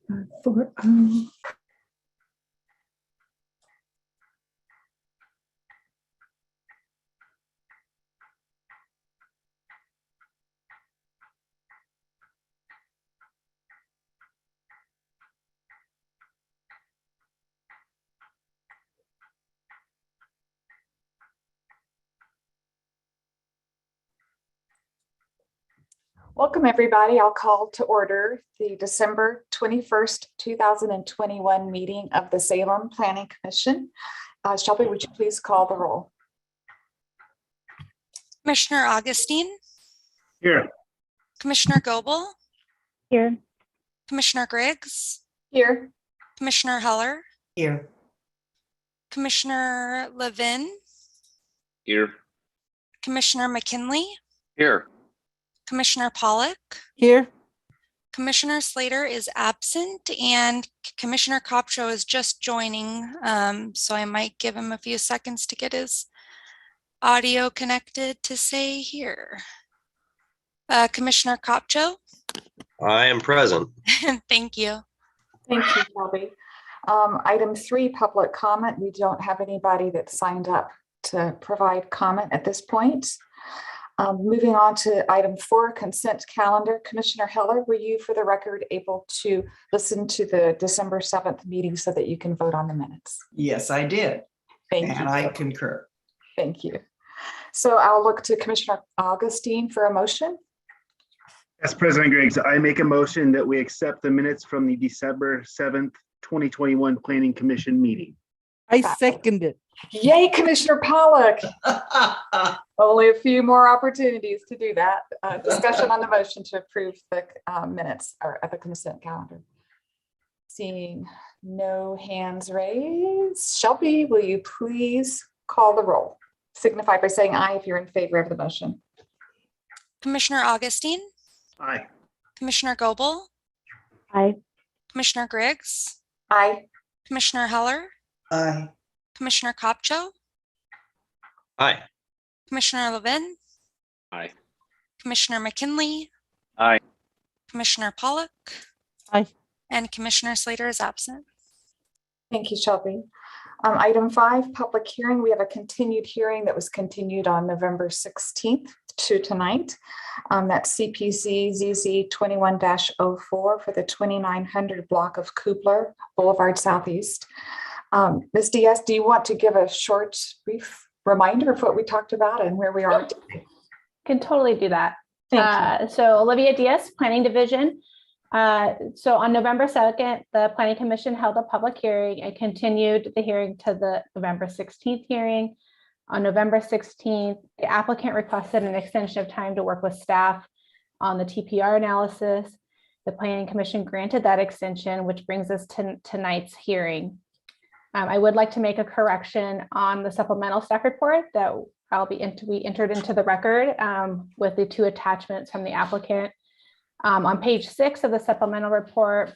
For, Welcome, everybody. I'll call to order the December 21st, 2021 meeting of the Salem Planning Commission. Shelby, would you please call the roll? Commissioner Augustine? Here. Commissioner Goebel? Here. Commissioner Griggs? Here. Commissioner Heller? Here. Commissioner Levin? Here. Commissioner McKinley? Here. Commissioner Pollock? Here. Commissioner Slater is absent and Commissioner Kopcho is just joining, so I might give him a few seconds to get his audio connected to say here. Commissioner Kopcho? I am present. Thank you. Thank you, Shelby. Item 3, public comment. We don't have anybody that signed up to provide comment at this point. Moving on to item 4, consent calendar. Commissioner Heller, were you, for the record, able to listen to the December 7th meeting so that you can vote on the minutes? Yes, I did. Thank you. And I concur. Thank you. So I'll look to Commissioner Augustine for a motion. As President Griggs, I make a motion that we accept the minutes from the December 7th, 2021 Planning Commission meeting. I second it. Yay, Commissioner Pollock. Only a few more opportunities to do that. Discussion on the motion to approve the minutes or the consent calendar. Seeing no hands raised. Shelby, will you please call the roll? Signify by saying aye if you're in favor of the motion. Commissioner Augustine? Aye. Commissioner Goebel? Aye. Commissioner Griggs? Aye. Commissioner Heller? Aye. Commissioner Kopcho? Aye. Commissioner Levin? Aye. Commissioner McKinley? Aye. Commissioner Pollock? Aye. And Commissioner Slater is absent. Thank you, Shelby. Item 5, public hearing. We have a continued hearing that was continued on November 16th to tonight. That's CPC ZZ 21-04 for the 2900 block of Kubler Boulevard Southeast. Ms. Diaz, do you want to give a short, brief reminder of what we talked about and where we are today? Can totally do that. Thank you. So Olivia Diaz, Planning Division. So on November 2nd, the Planning Commission held a public hearing and continued the hearing to the November 16th hearing. On November 16th, the applicant requested an extension of time to work with staff on the TPR analysis. The Planning Commission granted that extension, which brings us to tonight's hearing. I would like to make a correction on the supplemental staff report that we entered into the record with the 2 attachments from the applicant. On page 6 of the supplemental report,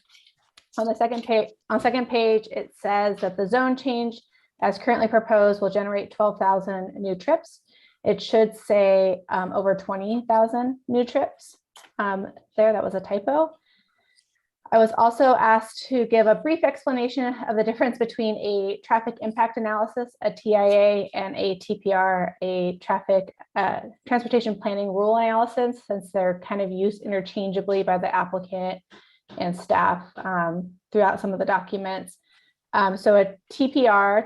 on the second page, it says that the zone change as currently proposed will generate 12,000 new trips. It should say over 20,000 new trips. That was a typo. I was also asked to give a brief explanation of the difference between a traffic impact analysis, a TIA, and a TPR, a traffic transportation planning rule analysis, since they're kind of used interchangeably by the applicant and staff throughout some of the documents. So a TPR,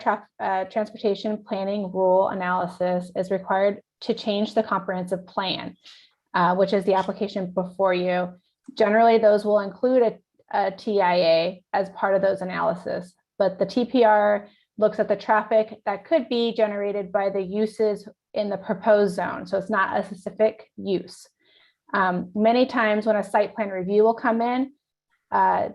transportation planning rule analysis, is required to change the comprehensive plan, which is the application before you. Generally, those will include a TIA as part of those analysis, but the TPR looks at the traffic that could be generated by the uses in the proposed zone. So it's not a specific use. Many times when a site plan review will come in, a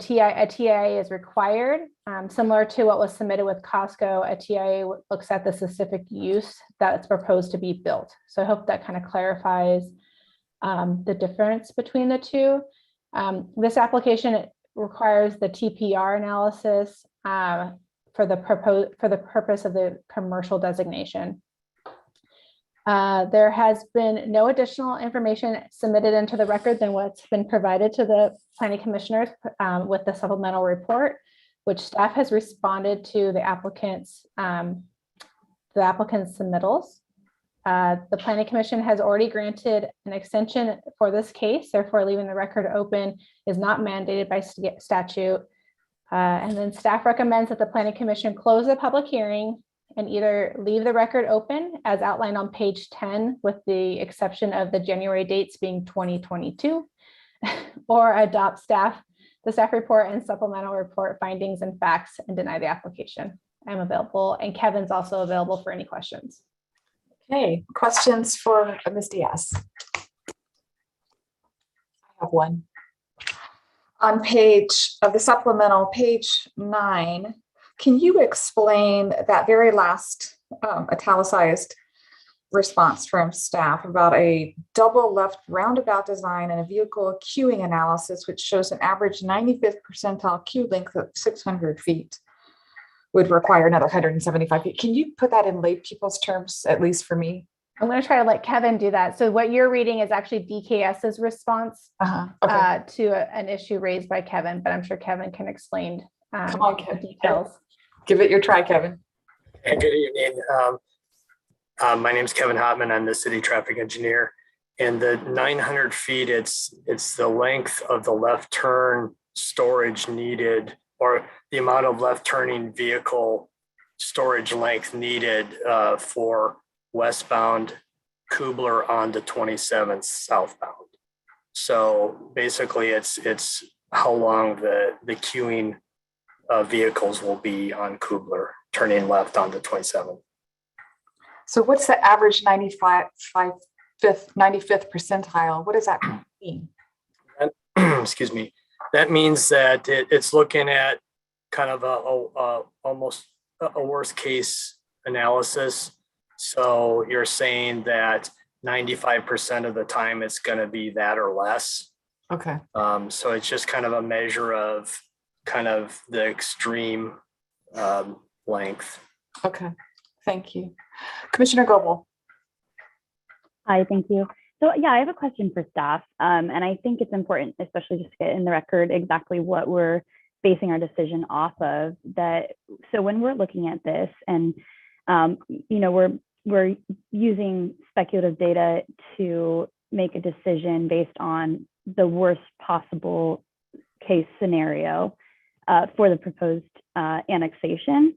TIA is required, similar to what was submitted with Costco. A TIA looks at the specific use that's proposed to be built. So I hope that kind of clarifies the difference between the two. This application requires the TPR analysis for the purpose of the commercial designation. There has been no additional information submitted into the record than what's been provided to the planning commissioners with the supplemental report, which staff has responded to the applicant's submittals. The planning commission has already granted an extension for this case, therefore leaving the record open is not mandated by statute. And then staff recommends that the planning commission close the public hearing and either leave the record open as outlined on page 10, with the exception of the January dates being 2022, or adopt the staff report and supplemental report findings and facts and deny the application. I'm available, and Kevin's also available for any questions. Okay, questions for Ms. Diaz? I have one. On page of the supplemental, page 9, can you explain that very last italicized response from staff about a double left roundabout design and a vehicle queuing analysis, which shows an average 95th percentile queue length of 600 feet would require another 175 feet. Can you put that in lay people's terms, at least for me? I'm going to try to let Kevin do that. So what you're reading is actually DKS's response Okay. to an issue raised by Kevin, but I'm sure Kevin can explain Come on, the Kevin. details. Give it your try, Kevin. And good evening. My name is Kevin Hotman. I'm the city traffic engineer. And the 900 feet, it's the length of the left turn storage needed, or the amount of left turning vehicle storage length needed for westbound Kubler on the 27th southbound. So basically it's how long the queuing vehicles will be on Kubler turning left on the 27th. So what's the average 95th percentile? What does that mean? Excuse me. That means that it's looking at kind of almost a worst case analysis. So you're saying that 95% of the time it's going to be that or less. Okay. So it's just kind of a measure of kind of the extreme length. Okay. Thank you. Commissioner Goebel. Hi, thank you. So yeah, I have a question for staff. And I think it's important, especially just to get in the record exactly what we're basing our decision off of. So when we're looking at this and, we're using speculative data to make a decision based on the worst possible case scenario for the proposed annexation.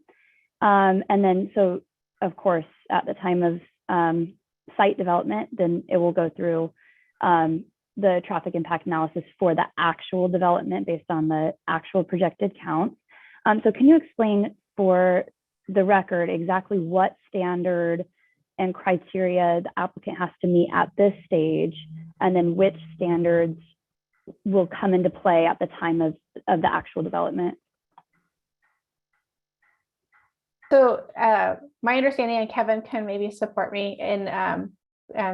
And then, so of course, at the time of site development, then it will go through the traffic impact analysis for the actual development based on the actual projected counts. So can you explain for the record exactly what standard and criteria the applicant has to meet at this stage, and then which standards will come into play at the time of the actual development? So my understanding, and Kevin can maybe support me in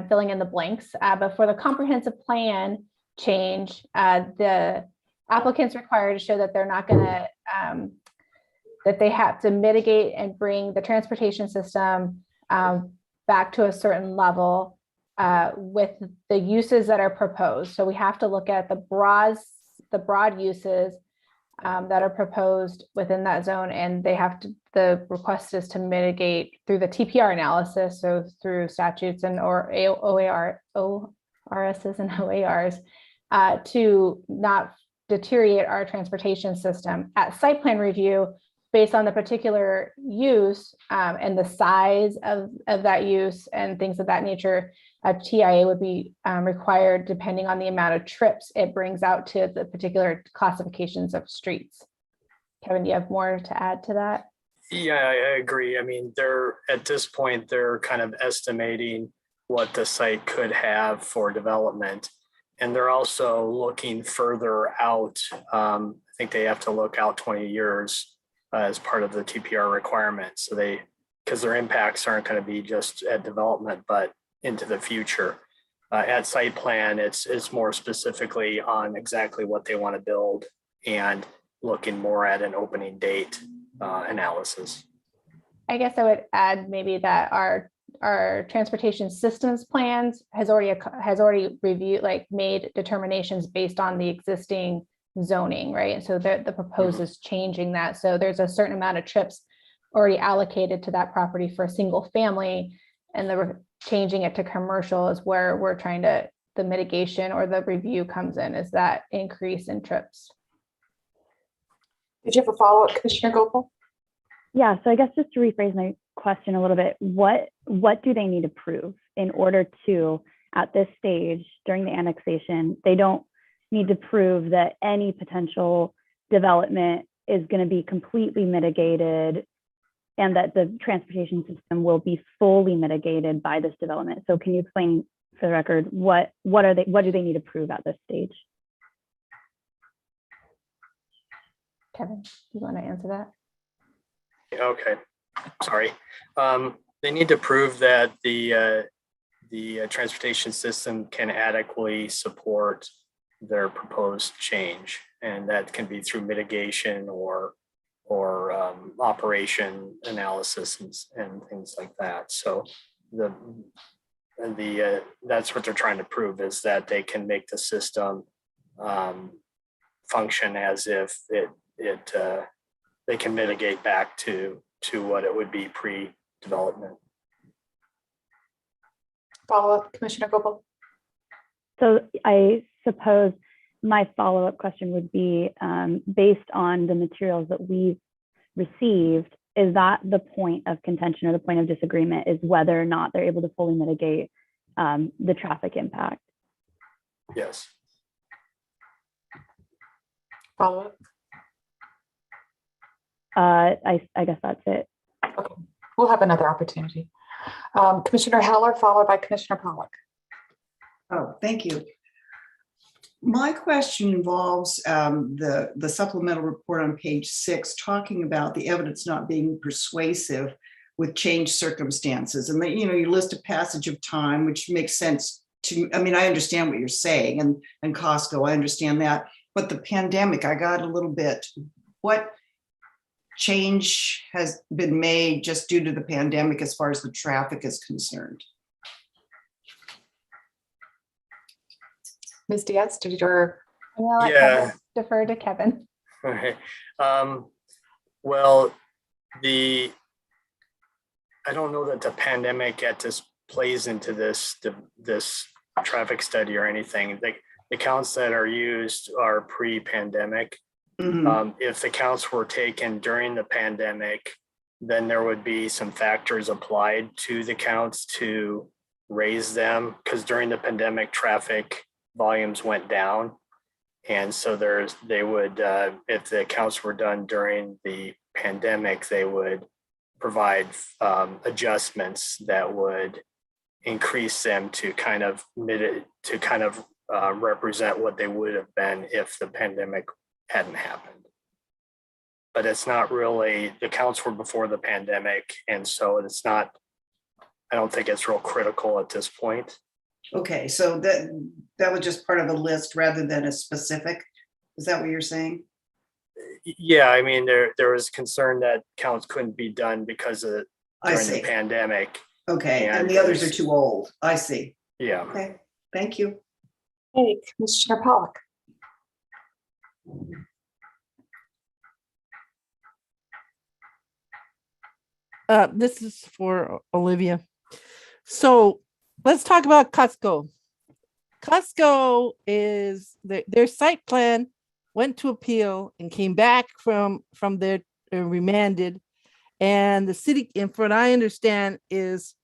filling in the blanks, but for the comprehensive plan change, the applicant's required to show that they're not going to, that they have to mitigate and bring the transportation system back to a certain level with the uses that are proposed. So we have to look at the broad uses that are proposed within that zone, and the request is to mitigate through the TPR analysis, so through statutes and or ORSs and OARs, to not deteriorate our transportation system. At site plan review, based on the particular use and the size of that use and things of that nature, a TIA would be required depending on the amount of trips it brings out to the particular classifications of streets. Kevin, do you have more to add to that? Yeah, I agree. I mean, at this point, they're kind of estimating what the site could have for development. And they're also looking further out. I think they have to look out 20 years as part of the TPR requirement. So because their impacts aren't going to be just at development, but into the future. At site plan, it's more specifically on exactly what they want to build and looking more at an opening date analysis. I guess I would add maybe that our our transportation systems plans has already reviewed, like made determinations based on the existing zoning, right? And so the proposed is changing that. So there's a certain amount of trips already allocated to that property for a single family, and changing it to commercial is where we're trying to, the mitigation or the review comes in, is that increase in trips. Did you have a follow-up, Commissioner Gopal? Yeah, so I guess just to rephrase my question a little bit, what do they need to prove in order to, at this stage during the annexation, they don't need to prove that any potential development is going to be completely mitigated and that the transportation system will be fully mitigated by this development. So can you explain for the record, what do they need to prove at this stage? Kevin, do you want to answer that? Okay, sorry. They need to prove that the transportation system can adequately support their proposed change, and that can be through mitigation or operation analysis and things like that. So that's what they're trying to prove, is that they can make the system function as if they can mitigate back to what it would be pre-development. Follow-up, Commissioner Gopal? So I suppose my follow-up question would be, based on the materials that we've received, is that the point of contention or the point of disagreement, is whether or not they're able to fully mitigate the traffic impact? Yes. Follow-up? I guess that's it. Okay, we'll have another opportunity. Commissioner Heller, followed by Commissioner Pollack. Oh, thank you. My question involves the supplemental report on page 6, talking about the evidence not being persuasive with changed circumstances. And you list a passage of time, which makes sense to, I mean, I understand what you're saying, and Costco, I understand that. But the pandemic, I got a little bit, what change has been made just due to the pandemic as far as the traffic is concerned? Ms. Diaz, did your I'm gonna let Kevin defer to Kevin. Okay. Well, I don't know that the pandemic plays into this traffic study or anything. The counts that are used are pre-pandemic. If the counts were taken during the pandemic, then there would be some factors applied to the counts to raise them, because during the pandemic, traffic volumes went down. And so they would, if the counts were done during the pandemic, they would provide adjustments that would increase them to kind of represent what they would have been if the pandemic hadn't happened. But it's not really, the counts were before the pandemic, and so it's not, I don't think it's real critical at this point. Okay, so that was just part of a list rather than a specific. Is that what you're saying? Yeah, I mean, there was concern that counts couldn't be done because of during the pandemic. Okay, and the others are too old. I see. Yeah. Okay, thank you. hey, Commissioner Pollack? This is for Olivia. So let's talk about Costco. Costco is their site plan went to appeal and came back from their remanded, and the city, and from what I understand, is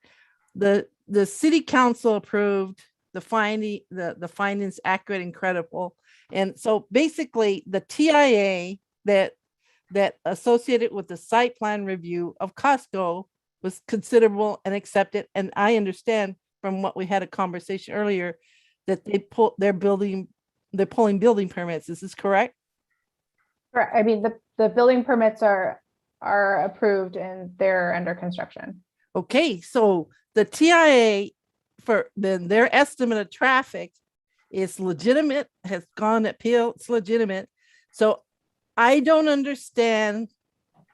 the city council approved the findings accurate and credible. And so basically the TIA that associated with the site plan review of Costco was considerable and accepted. And I understand from what we had a conversation earlier that they're pulling building permits. Is this correct? Correct. I mean, the building permits are approved and they're under construction. Okay, so the TIA for their estimate of traffic is legitimate, has gone appeal, it's legitimate. So I don't understand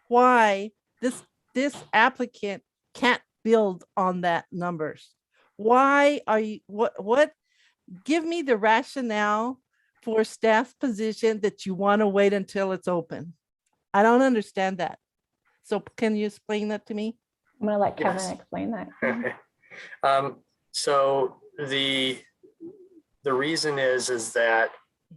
why this applicant can't build on that numbers? Why are you, what, give me the rationale for staff's position that you want to wait until it's open. I don't understand that. So can you explain that to me? I'm gonna let Kevin Yes. explain that. So the reason is that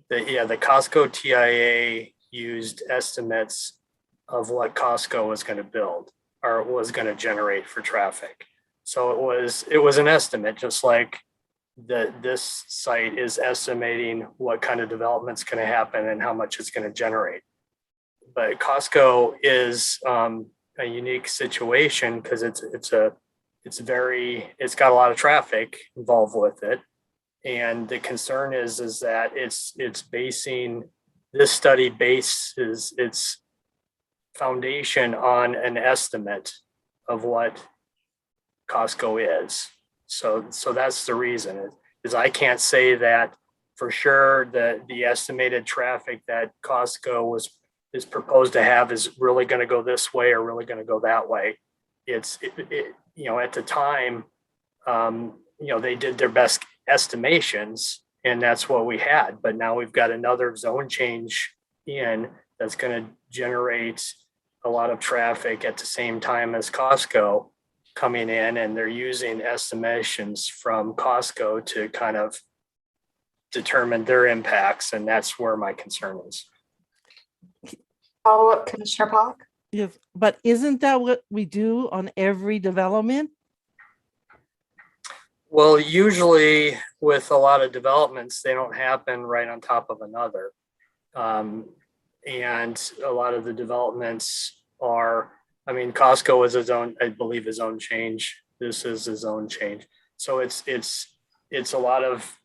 the Costco TIA used estimates of what Costco was going to build or was going to generate for traffic. So it was an estimate, just like this site is estimating what kind of development's going to happen and how much it's going to generate. But Costco is a unique situation because it's got a lot of traffic involved with it. And the concern is that it's basing, this study bases its foundation on an estimate of what Costco is. So that's the reason is I can't say that for sure that the estimated traffic that Costco is proposed to have is really going to go this way or really going to go that way. At the time, they did their best estimations and that's what we had. But now we've got another zone change that's going to generate a lot of traffic at the same time as Costco coming in, and they're using estimations from Costco to kind of determine their impacts. And that's where my concern is. Follow up, Commissioner Pollock? Yes, but isn't that what we do on every development? Well, usually with a lot of developments, they don't happen right on top of another. And a lot of the developments are, Costco is I believe his own change. This is his own change. So it's a lot of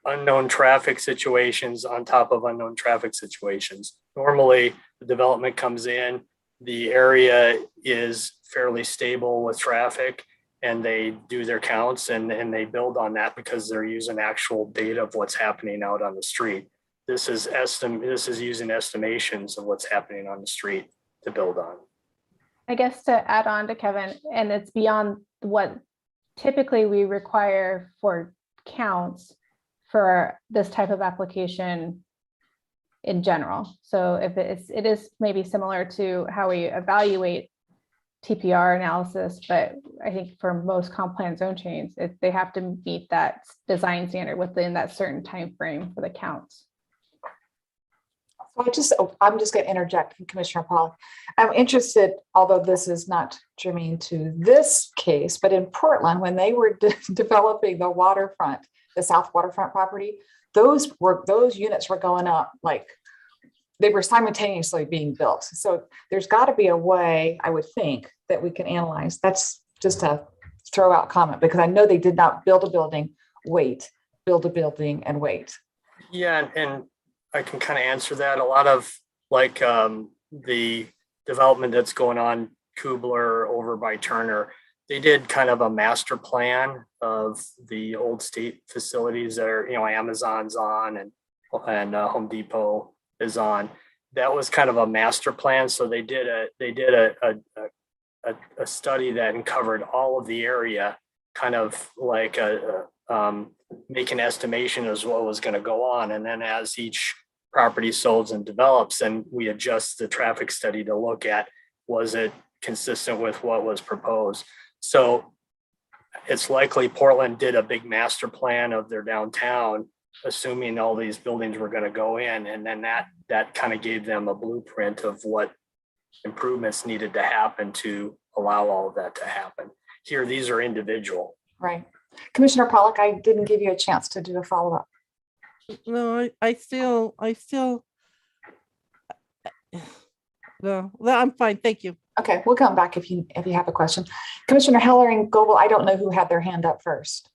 unknown traffic situations on top of unknown traffic situations. Normally the development comes in, the area is fairly stable with traffic, and they do their counts and they build on that because they're using actual data of what's happening out on the street. This is using estimations of what's happening on the street to build on. I guess to add on to Kevin, and it's beyond what typically we require for counts for this type of application in general. So if it is maybe similar to how we evaluate TPR analysis, but I think for most comp plan zone change, they have to meet that design standard within that certain time frame for the counts. So I'm just going to interject, Commissioner Pollock. I'm interested, although this is not germane to this case, but in Portland, when they were developing the waterfront, the South Waterfront property, those units were going up like they were simultaneously being built. So there's got to be a way, I would think, that we can analyze. That's just a throw out comment because I know they did not build a building, wait, build a building and wait. Yeah, and I can kind of answer that. A lot of the development that's going on, Kubler over by Turner, they did kind of a master plan of the old state facilities that are, Amazon's on and Home Depot is on. That was kind of a master plan. So they did a study that covered all of the area, kind of like make an estimation as what was going to go on. And then as each property sold and develops, and we adjust the traffic study to look at, was it consistent with what was proposed? So it's likely Portland did a big master plan of their downtown, assuming all these buildings were going to go in. And then that kind of gave them a blueprint of what improvements needed to happen to allow all of that to happen. Here, these are individual. Right. Commissioner Pollock, I didn't give you a chance to do a follow-up. No, I still, no, I'm fine. Thank you. Okay, we'll come back if you have a question. Commissioner Heller and Goebel, I don't know who had their hand up first.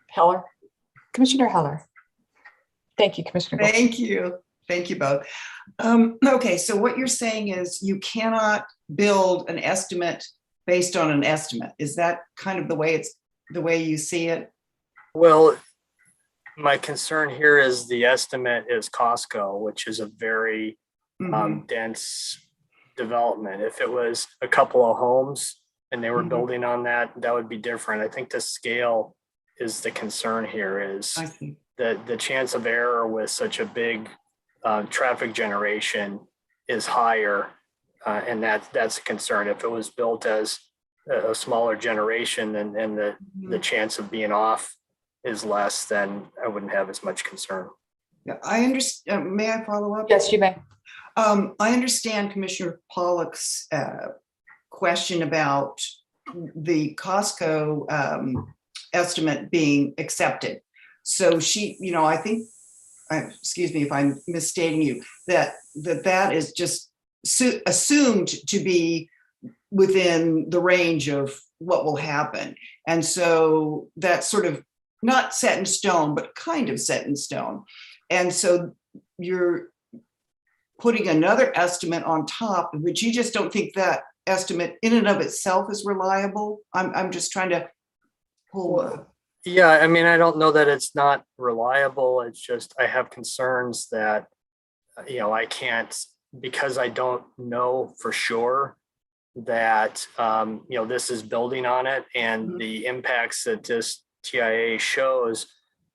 Heller? Commissioner Heller. Thank you, Commissioner Goebel. Thank you. Thank you both. Okay, so what you're saying is you cannot build an estimate based on an estimate. Is that kind of the way you see it? Well, my concern here is the estimate is Costco, which is a very dense development. If it was a couple of homes, and they were Mhm. building on that, that would be different. I think the scale is the concern here, is I see. the chance of error with such a big traffic generation is higher. And that's a concern. If it was built as a smaller generation, then and the chance of being off is less, then I wouldn't have as much concern. Yeah, I understand. May I follow up? Yes, you may. I understand Commissioner Pollock's question about the Costco estimate being accepted. So she, I think, excuse me if I'm misstating you, that is just assumed to be within the range of what will happen. And so that's sort of not set in stone, but kind of set in stone. And so you're putting another estimate on top, but you just don't think that estimate in and of itself is reliable. I'm just trying to pull. Yeah, I mean, I don't know that it's not reliable. It's just I have concerns that, I can't, because I don't know for sure that, this is building on it, and Mhm. the impacts that this TIA shows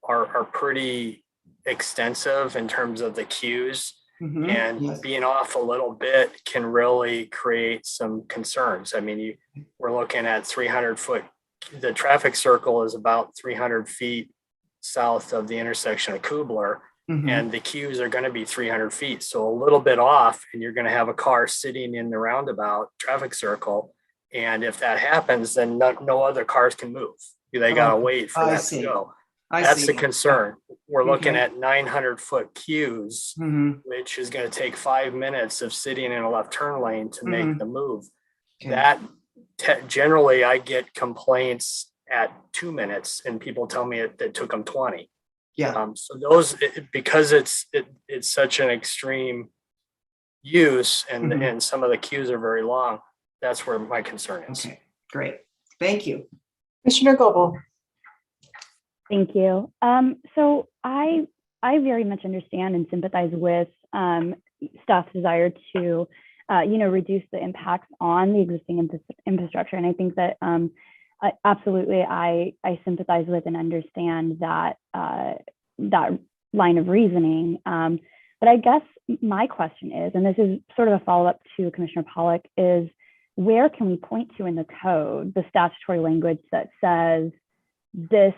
are pretty extensive in terms of the cues. Mhm. And Yes. being off a little bit can really create some concerns. I mean, we're looking at 300-foot. The traffic circle is about 300 feet south of the intersection of Kubler, Mhm. and the cues are going to be 300 feet. So a little bit off, and you're going to have a car sitting in the roundabout traffic circle. And if that happens, then no other cars can move. They got to wait for I that see. to go. I That's see. the concern. We're looking Okay. at 900-foot queues, Mhm. which is going to take 5 minutes of sitting in a left turn lane to make Mhm. the move. Okay. That generally I get complaints at 2 minutes, and people tell me it took them 20. Yeah. So those, because it's such an extreme use, and Mhm. and some of the queues are very long, that's where my concern is. Okay, great. Thank you. Commissioner Goebel. Thank you. So I very much understand and sympathize with staff's desire to, reduce the impacts on the existing infrastructure. And I think that absolutely I sympathize with and understand that that line of reasoning. But I guess my question is, and this is sort of a follow-up to Commissioner Pollock, is where can we point to in the code, the statutory language that says this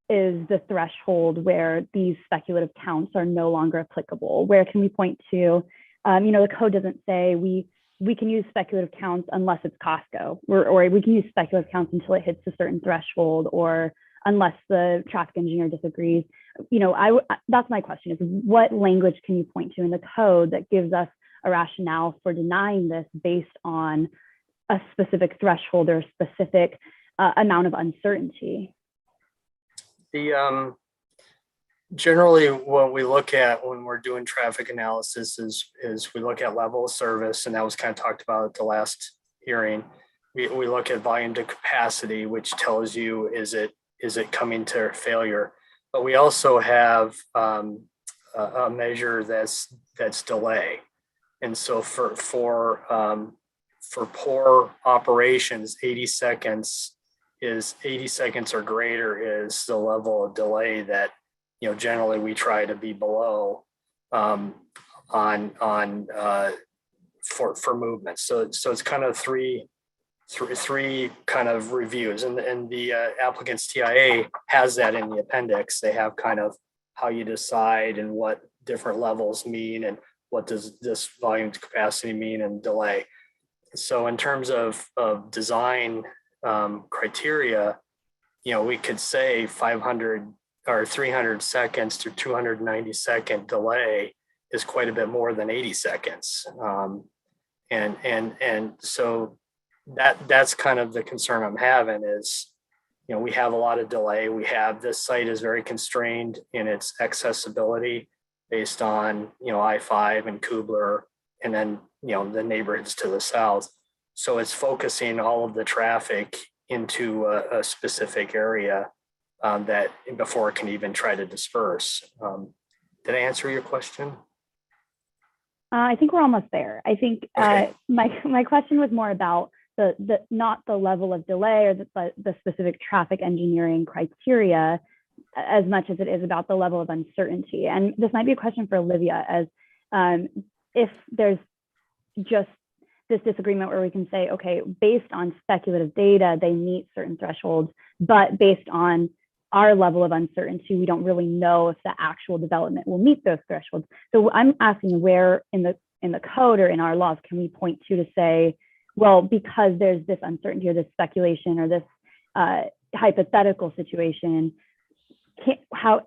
is the threshold where these speculative counts are no longer applicable? Where can we point to, the code doesn't say we can use speculative counts unless it's Costco, or we can use speculative counts until it hits a certain threshold, or unless the traffic engineer disagrees. That's my question, is what language can you point to in the code that gives us a rationale for denying this based on a specific threshold or a specific amount of uncertainty? Generally what we look at when we're doing traffic analysis is we look at level of service, and that was kind of talked about at the last hearing. We look at volume to capacity, which tells you, is it coming to failure? But we also have a measure that's delay. And so for poor operations, 80 seconds or greater is the level of delay that, generally we try to be below for movement. So it's kind of three kind of reviews, and the applicant's TIA has that in the appendix. They have kind of how you decide and what different levels mean, and what does this volume to capacity mean, and delay. So in terms of design criteria, we could say 500 or 300 seconds to 290 second delay is quite a bit more than 80 seconds. And so that's kind of the concern I'm having is, we have a lot of delay. This site is very constrained in its accessibility based on, I-5 and Kubler, and then, the neighborhoods to the south. So it's focusing all of the traffic into a specific area that before it can even try to disperse. Did I answer your question? I think we're almost there. I think Okay. my question was more about not the level of delay or the specific traffic engineering criteria as much as it is about the level of uncertainty. And this might be a question for Olivia, as if there's just this disagreement where we can say, okay, based on speculative data, they meet certain thresholds, but based on our level of uncertainty, we don't really know if the actual development will meet those thresholds. So I'm asking, where in the code or in our laws can we point to say, well, because there's this uncertainty or this speculation or this hypothetical situation, how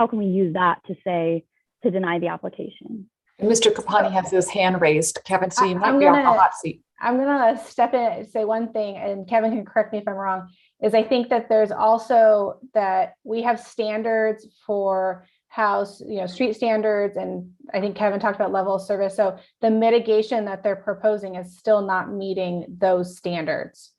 can we use that to deny the application? Mr. Kapani has his hand raised. Kevin, so you might I'm be off the gonna- hot seat. I'm gonna step in and say one thing, and Kevin can correct me if I'm wrong, is I think that there's also that we have standards for how, street standards, and I think Kevin talked about level of service. So the mitigation that they're proposing is still not meeting those standards.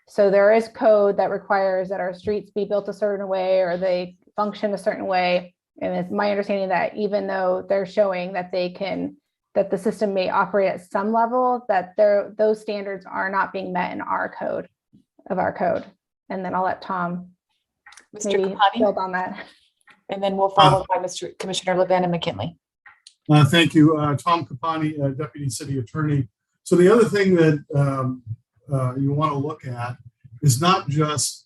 So there is code that requires that our streets be built a certain way or they function a certain way. And it's my understanding that even though they're showing that that the system may operate at some level, that those standards are not being met in our code. And then I'll let Tom Mr. maybe Kapani, build on that. and then we'll follow by Mr. Commissioner Levin and McKinley. Thank you. Tom Capani, Deputy City Attorney. So the other thing that you want to look at is not just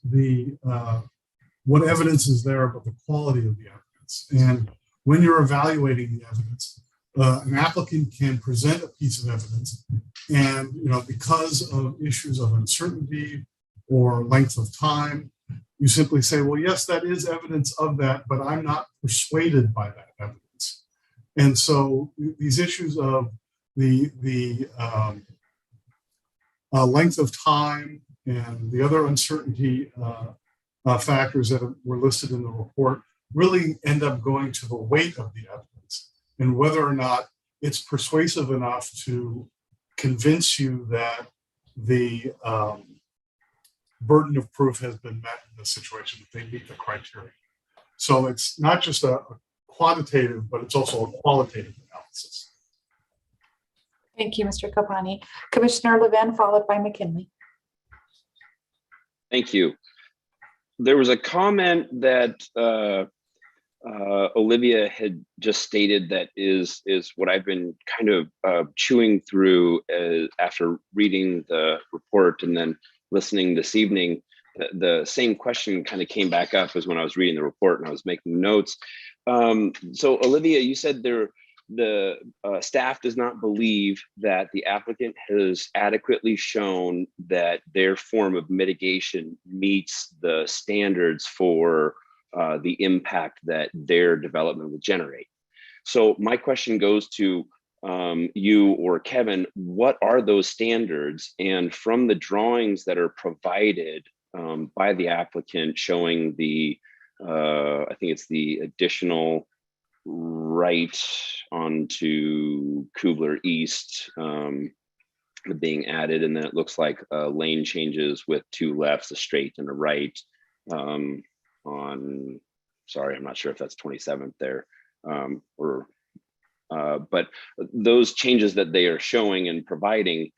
what evidence is there, but the quality of the evidence. And when you're evaluating the evidence, an applicant can present a piece of evidence, and because of issues of uncertainty or length of time, you simply say, well, yes, that is evidence of that, but I'm not persuaded by that evidence. And so these issues of the length of time and the other uncertainty factors that were listed in the report really end up going to the weight of the evidence and whether or not it's persuasive enough to convince you that the burden of proof has been met in this situation, that they meet the criteria. So it's not just a quantitative, but it's also a qualitative analysis. Thank you, Mr. Kapani. Commissioner Levin, followed by McKinley. Thank you. There was a comment that Olivia had just stated that is what I've been kind of chewing through after reading the report and then listening this evening. The same question kind of came back up as when I was reading the report and I was making notes. So Olivia, you said the staff does not believe that the applicant has adequately shown that their form of mitigation meets the standards for the impact that their development will generate. So my question goes to you or Kevin, what are those standards? And from the drawings that are provided by the applicant showing the, I think it's the additional right onto Kubler East being added, and then it looks like lane changes with two lefts, a straight and a right on, sorry, I'm not sure if that's 27th there, but those changes that they are showing and providing,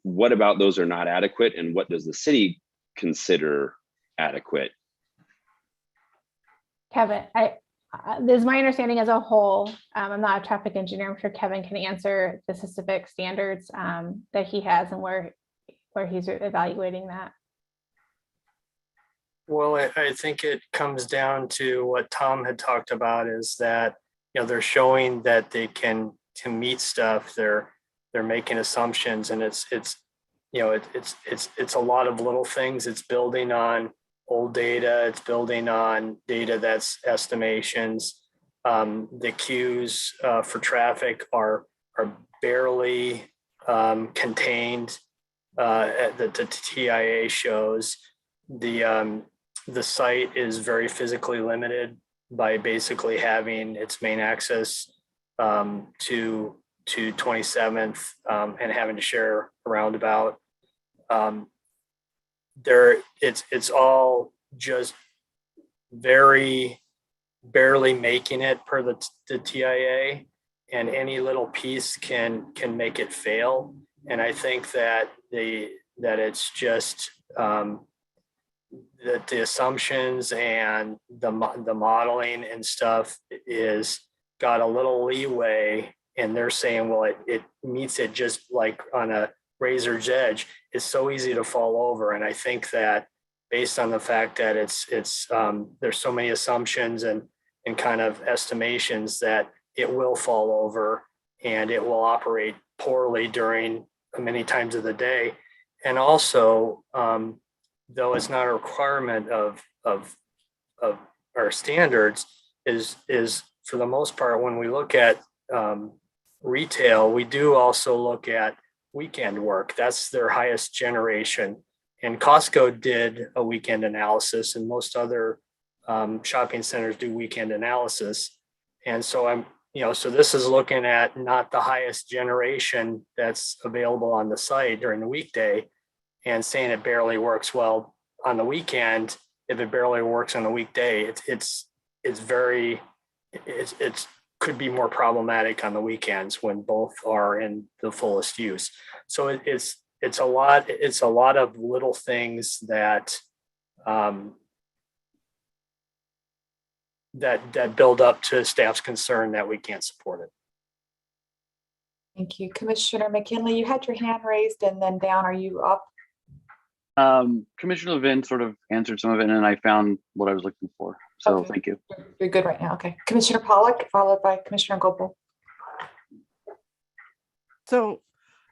what about those are not adequate, and what does the city consider adequate? Kevin, this is my understanding as a whole. I'm not a traffic engineer. I'm sure Kevin can answer the specific standards that he has and where he's evaluating that. Well, I think it comes down to what Tom had talked about, is that they're showing that they can to meet stuff. They're making assumptions, and it's a lot of little things. It's building on old data. It's building on data that's estimations. The queues for traffic are barely contained. The TIA shows the site is very physically limited by basically having its main access to 27th and having to share a roundabout. It's all just very barely making it per the TIA, and any little piece can make it fail. And I think that the that it's just that the assumptions and the modeling and stuff is got a little leeway, and they're saying, well, it meets it just like on a razor's edge. It's so easy to fall over. And I think that based on the fact that there's so many assumptions and kind of estimations, that it will fall over and it will operate poorly during many times of the day. And also, though it's not a requirement of our standards, is for the most part, when we look at retail, we do also look at weekend work. That's their highest generation. And Costco did a weekend analysis, and most other shopping centers do weekend analysis. And so so this is looking at not the highest generation that's available on the site during the weekday and saying it barely works well on the weekend. If it barely works on the weekday, it's could be more problematic on the weekends when both are in the fullest use. So it's a lot of little things that that build up to staff's concern that we can't support it. Thank you. Commissioner McKinley, you had your hand raised and then down. Are you up? Commissioner Levin sort of answered some of it, and I found what I was looking for. So Okay. Thank you. You're good right now. Okay. Commissioner Pollack, followed by Commissioner Gopal. So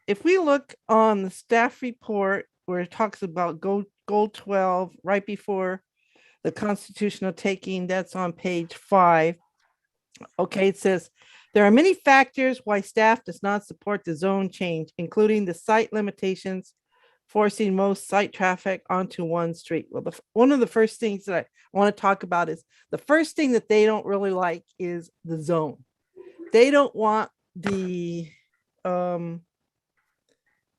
if we look on the staff report where it talks about goal 12, right before the constitutional taking, that's on page 5. Okay, it says, there are many factors why staff does not support the zone change, including the site limitations, forcing most site traffic onto one street. Well, one of the first things that I want to talk about is the first thing that they don't really like is the zone. They don't want the,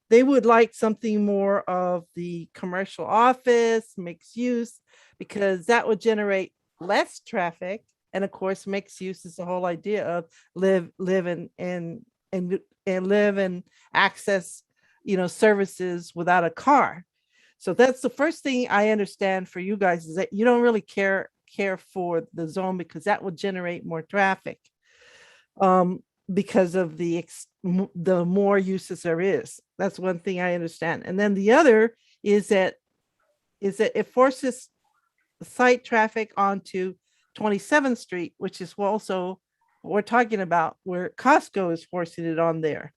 they would like something more of the commercial office, mixed use, because that would generate less traffic. And of course, mixed use is the whole idea of live and live and access, services without a car. So that's the first thing I understand for you guys, is that you don't really care for the zone because that will generate more traffic. Because of the more uses there is. That's one thing I understand. And then the other is that it forces site traffic onto 27th Street, which is also what we're talking about, where Costco is forcing it on there.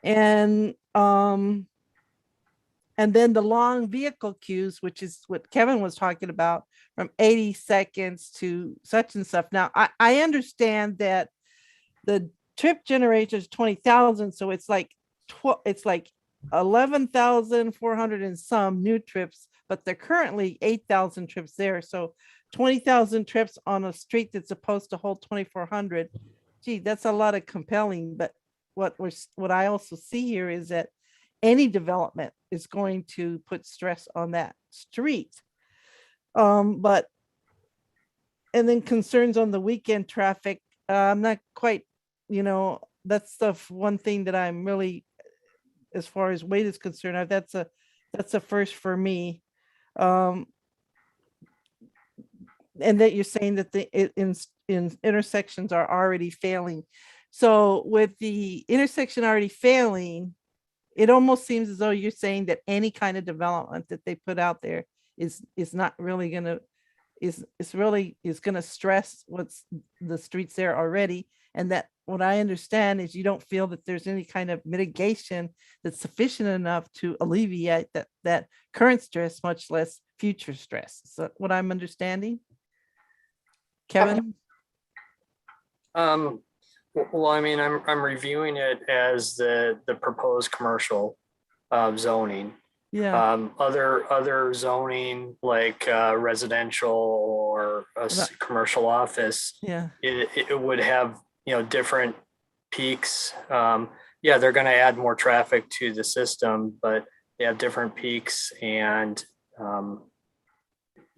And then the long vehicle queues, which is what Kevin was talking about, from 80 seconds to such and stuff. Now, I understand that the trip generator is 20,000, so it's like 11,400 and some new trips, but they're currently 8,000 trips there. So 20,000 trips on a street that's supposed to hold 2,400. Gee, that's a lot of compelling. But what I also see here is that any development is going to put stress on that street. And then concerns on the weekend traffic. I'm not quite, that's the one thing that I'm really, as far as weight is concerned, that's a first for me. And that you're saying that the in intersections are already failing. So with the intersection already failing, it almost seems as though you're saying that any kind of development that they put out there is not really going to, is going to stress what's the streets there already. And that what I understand is you don't feel that there's any kind of mitigation that's sufficient enough to alleviate that current stress, much less future stress. So what I'm understanding, Kevin? Well, I mean, I'm reviewing it as the proposed commercial zoning. Yeah. Other zoning like residential or commercial office. Yeah. It would have different peaks. Yeah, they're going to add more traffic to the system, but they have different peaks and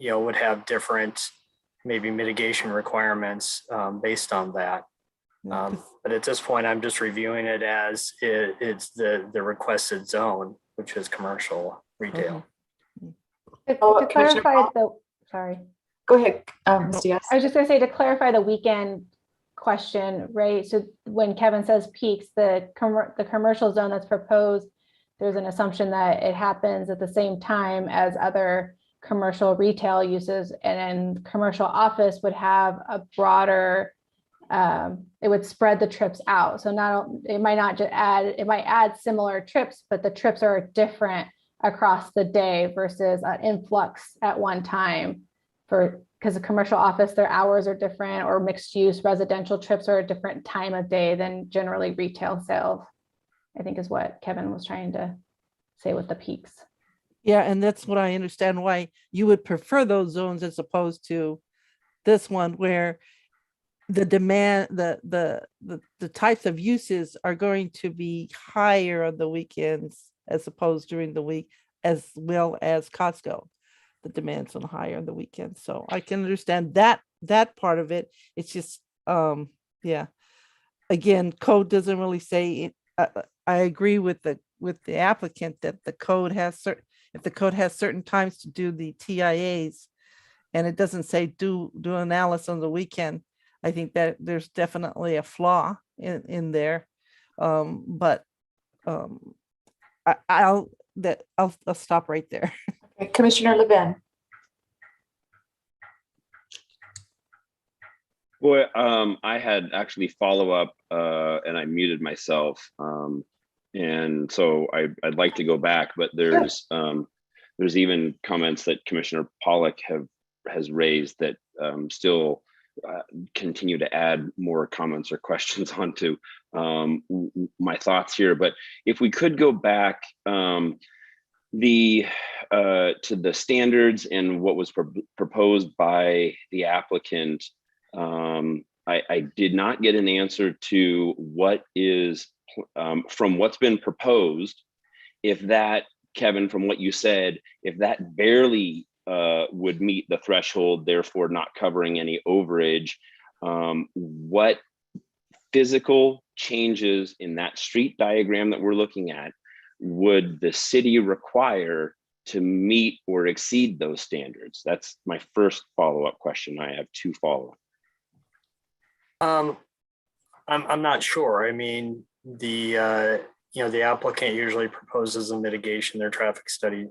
would have different maybe mitigation requirements based on that. But at this point, I'm just reviewing it as it's the requested zone. which is commercial retail. Oh, To Commissioner clarify sorry. Go ahead, Ms. Diaz. I was just gonna say, to clarify the weekend question, right? So when Kevin says peaks, the commercial zone that's proposed, there's an assumption that it happens at the same time as other commercial retail uses, and then commercial office would have a broader, it would spread the trips out. So it might not just it might add similar trips, but the trips are different across the day versus an influx at one time, because a commercial office, their hours are different, or mixed use residential trips are a different time of day than generally retail sales, I think is what Kevin was trying to say with the peaks. Yeah, and that's what I understand why you would prefer those zones as opposed to this one, where the demand, the types of uses are going to be higher on the weekends as opposed during the week, as well as Costco. The demands on higher on the weekends. So I can understand that part of it. It's just, yeah. Again, code doesn't really say it. I agree with the applicant that the code has if the code has certain times to do the TIAs, and it doesn't say do analysis on the weekend, I think that there's definitely a flaw in there. But I'll stop right there. Okay, Commissioner Levin. Boy, I had actually follow up and I muted myself. And so I'd like to go back, but there's even comments that Commissioner Pollack has raised that still continue to add more comments or questions onto my thoughts here. But if we could go back to the standards and what was proposed by the applicant, I did not get an answer to what is from what's been proposed. If that, Kevin, from what you said, if that barely would meet the threshold, therefore not covering any overage, what physical changes in that street diagram that we're looking at would the city require to meet or exceed those standards? That's my first follow-up question. I have two follow-up. I'm not sure. I mean, the applicant usually proposes a mitigation, their traffic study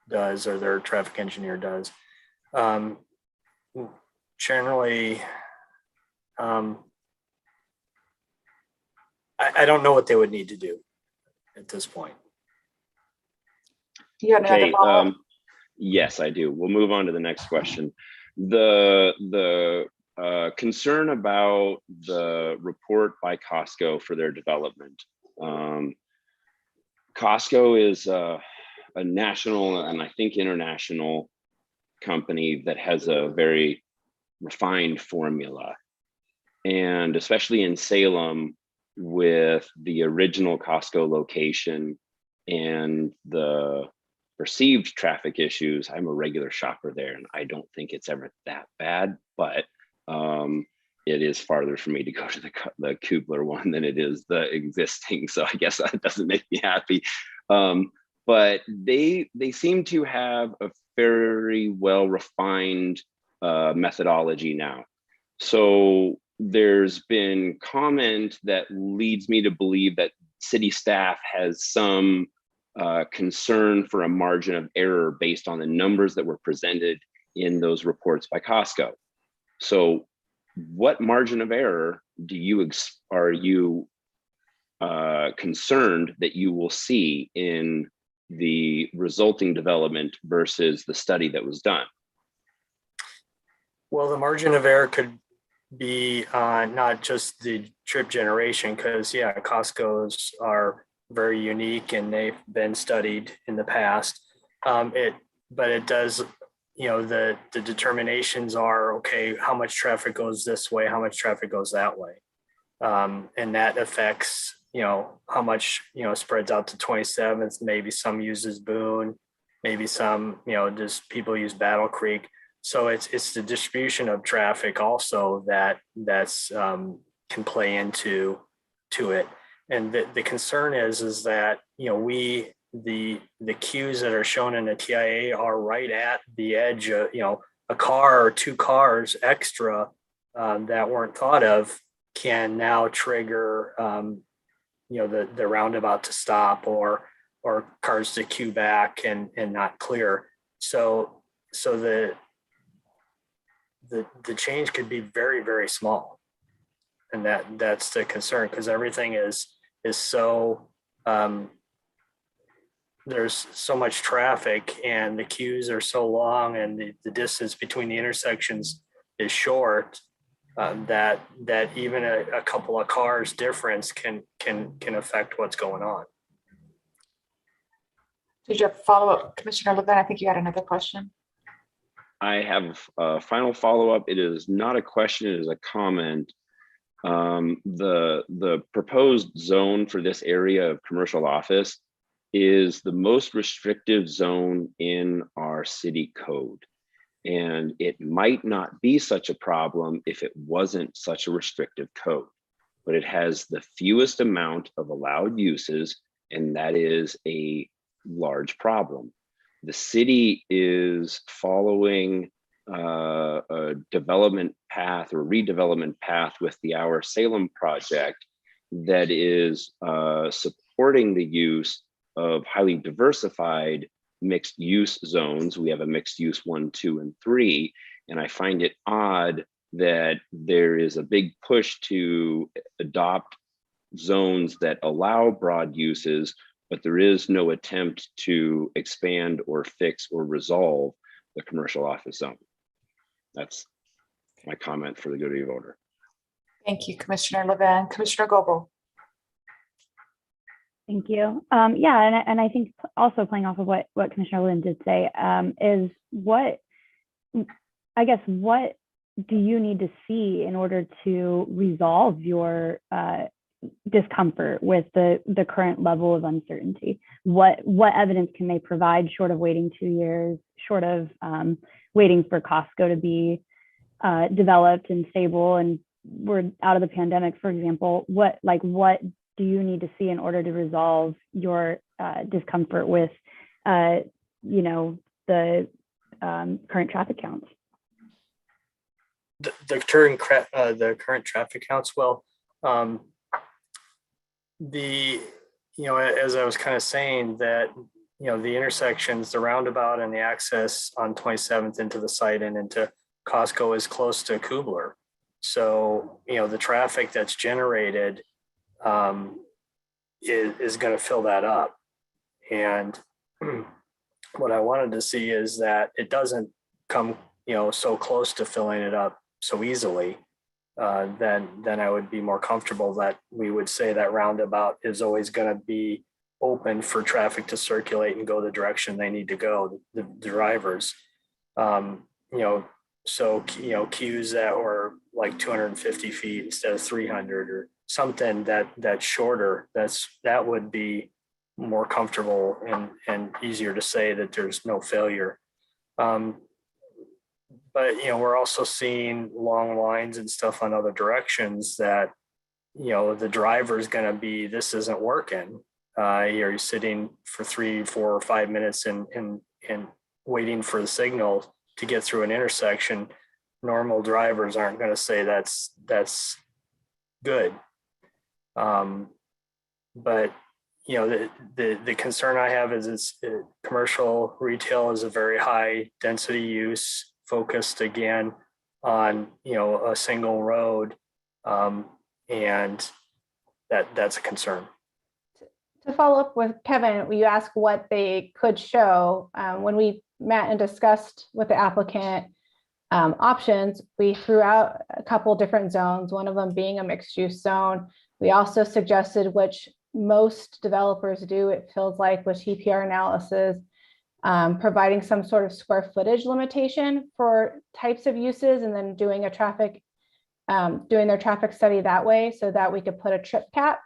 does, or their traffic engineer does. Generally, I don't know what they would need to do at this point. You had another follow-up? Yes, I do. We'll move on to the next question. The concern about the report by Costco for their development. Costco is a national and I think international company that has a very refined formula. And especially in Salem, with the original Costco location and the perceived traffic issues, I'm a regular shopper there and I don't think it's ever that bad, but it is farther for me to go to the Kubler one than it is the existing. So I guess that doesn't make me happy. But they seem to have a very well refined methodology now. So there's been comment that leads me to believe that city staff has some concern for a margin of error based on the numbers that were presented in those reports by Costco. So what margin of error are you concerned that you will see in the resulting development versus the study that was done? Well, the margin of error could be not just the trip generation, because yeah, Costco's are very unique and they've been studied in the past. But it does, the determinations are, okay, how much traffic goes this way, how much traffic goes that way. And that affects, how much, spreads out to 27th, maybe some uses Boone, maybe some, just people use Battle Creek. So it's the distribution of traffic also that's can play into it. And the concern is that, we the queues that are shown in the TIA are right at the edge of, a car or two cars extra that weren't thought of can now trigger, the roundabout to stop or cars to queue back and not clear. So the change could be very, very small. And that's the concern, because everything is so, there's so much traffic and the queues are so long and the distance between the intersections is short, that even a couple of cars difference can affect what's going on. Did you have a follow-up, Commissioner Levin? I think you had another question. I have a final follow-up. It is not a question, it is a comment. The proposed zone for this area of commercial office is the most restrictive zone in our city code. And it might not be such a problem if it wasn't such a restrictive code, but it has the fewest amount of allowed uses, and that is a large problem. The city is following a development path or redevelopment path with the Our Salem project that is supporting the use of highly diversified mixed use zones. We have a mixed use 1, 2, and 3. And I find it odd that there is a big push to adopt zones that allow broad uses, but there is no attempt to expand or fix or resolve the commercial office zone. That's my comment for the good of the order. Thank you, Commissioner Levin. Commissioner Goebel. Thank you. Yeah, and I think also playing off of what Commissioner Lynn did say, is what do you need to see in order to resolve your discomfort with the current level of uncertainty? What evidence can they provide short of waiting 2 years, short of waiting for Costco to be developed and stable and we're out of the pandemic, for example? What do you need to see in order to resolve your discomfort with the current traffic counts? The current traffic counts, well, as I was kind of saying, that the intersections, the roundabout and the access on 27th into the site and into Costco is close to Kubler. So the traffic that's generated is going to fill that up. And what I wanted to see is that it doesn't come so close to filling it up so easily. Then I would be more comfortable that we would say that roundabout is always going to be open for traffic to circulate and go the direction they need to go, the drivers. So queues that were like 250 feet instead of 300 or something that's shorter, that would be more comfortable and easier to say that there's no failure. But we're also seeing long lines and stuff on other directions that the driver's going to be, this isn't working. You're sitting for 3, 4, or 5 minutes and waiting for the signal to get through an intersection. Normal drivers aren't going to say that's good. But the concern I have is commercial retail is a very high density use, focused again on a single road, and that's a concern. To follow up with Kevin, you asked what they could show. When we met and discussed with the applicant options, we threw out a couple different zones, one of them being a mixed use zone. We also suggested, which most developers do, it feels like, with TPR analysis, providing some sort of square footage limitation for types of uses, and then doing a doing their traffic study that way, so that we could put a trip cap.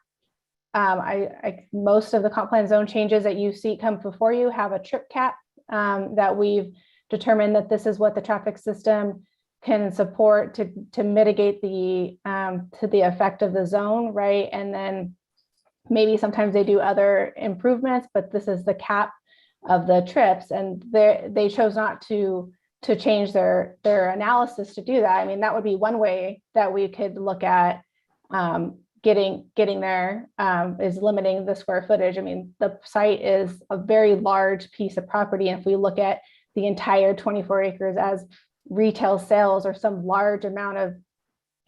Most of the comp plan zone changes that you see come before you have a trip cap, that we've determined that this is what the traffic system can support to mitigate the effect of the zone, right? And then maybe sometimes they do other improvements, but this is the cap of the trips, and they chose not to change their analysis to do that. I mean, that would be one way that we could look at getting there, is limiting the square footage. I mean, the site is a very large piece of property, and if we look at the entire 24 acres as retail sales or some large amount of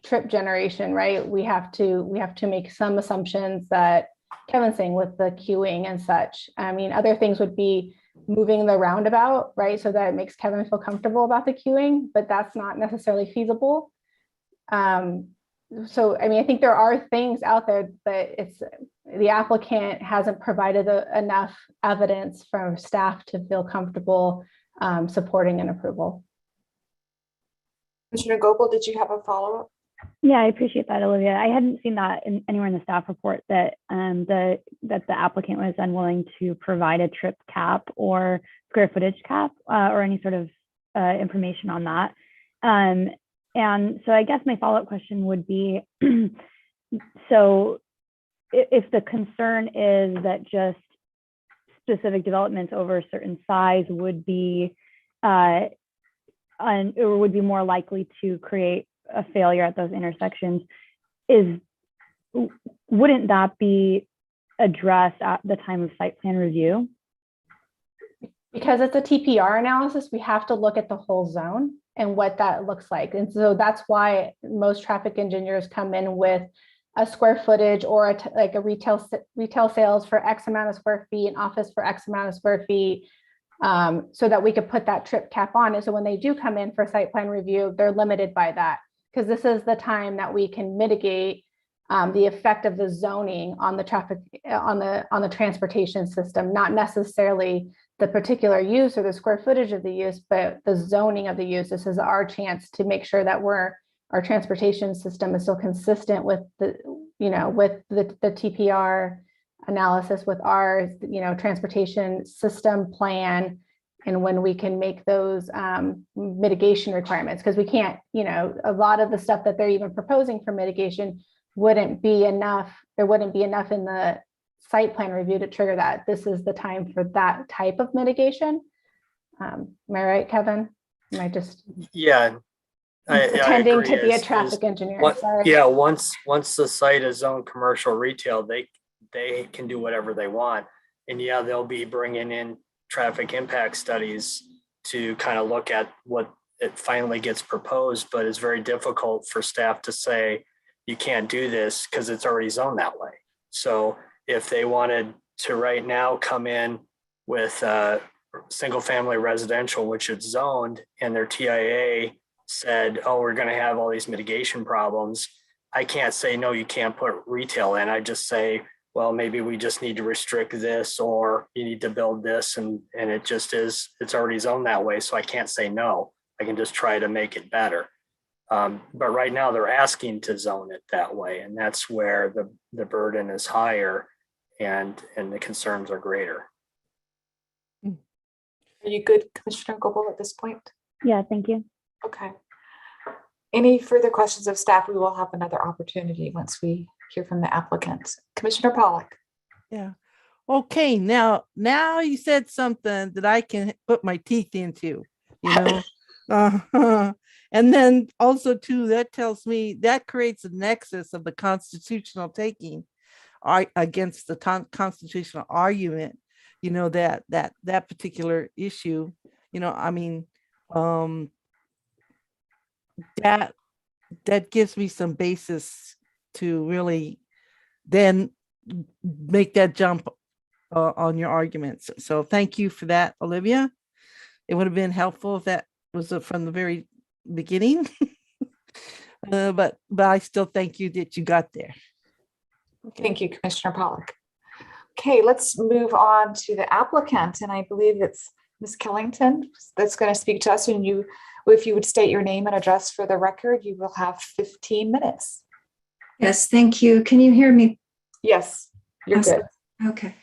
trip generation, right? We have to make some assumptions that Kevin's saying with the queuing and such. I mean, other things would be moving the roundabout, right? So that it makes Kevin feel comfortable about the queuing, but that's not necessarily feasible. So, I mean, I think there are things out there, but it's the applicant hasn't provided enough evidence from staff to feel comfortable supporting an approval. Commissioner Goebel, did you have a follow-up? Yeah, I appreciate that, Olivia. I hadn't seen that anywhere in the staff report that the applicant was unwilling to provide a trip cap or square footage cap or any sort of information on that. And so I guess my follow-up question would be, so if the concern is that just specific developments over a certain size would be or would be more likely to create a failure at those intersections, wouldn't that be addressed at the time of site plan review? Because it's a TPR analysis, we have to look at the whole zone and what that looks like. And so that's why most traffic engineers come in with a square footage or like a retail sales for X amount of square feet, an office for X amount of square feet, so that we could put that trip cap on. And so when they do come in for site plan review, they're limited by that, because this is the time that we can mitigate the effect of the zoning on the traffic, on the transportation system, not necessarily the particular use or the square footage of the use, but the zoning of the use. This is our chance to make sure that our transportation system is still consistent with the TPR analysis, with our transportation system plan, and when we can make those mitigation requirements, because we can't, a lot of the stuff that they're even proposing for mitigation wouldn't be enough. There wouldn't be enough in the site plan review to trigger that. This is the time for that type of mitigation. Am I right, Kevin? Am I just pretending to be a traffic engineer? Sorry. Yeah, once the site is zoned commercial retail, they can do whatever they want. And yeah, they'll be bringing in traffic impact studies to kind of look at what it finally gets proposed, but it's very difficult for staff to say, you can't do this because it's already zoned that way. So if they wanted to right now come in with single family residential, which it's zoned, and their TIA said, oh, we're going to have all these mitigation problems, I can't say, no, you can't put retail in. I just say, well, maybe we just need to restrict this, or you need to build this, and it just is, it's already zoned that way. So I can't say no. I can just try to make it better. But right now they're asking to zone it that way, and that's where the burden is higher and the concerns are greater. Are you good, Commissioner Goebel, at this point? Yeah, thank you. Okay. Any further questions of staff? We will have another opportunity once we hear from the applicant. Commissioner Pollack. Yeah. Okay. Now you said something that I can put my teeth into, and then also too, that tells me that creates a nexus of the constitutional taking against the constitutional argument, that particular issue, that gives me some basis to really then make that jump on your arguments. So thank you for that, Olivia. It would have been helpful if that was from the very beginning, but I still thank you that you got there. Okay. Thank you, Commissioner Pollack. Okay, let's move on to the applicant, and I believe it's Ms. Killington that's going to speak to us. And if you would state your name and address for the record, you will have 15 minutes. Yes, thank you. Can you hear me? Yes, you're awesome. Good. Okay.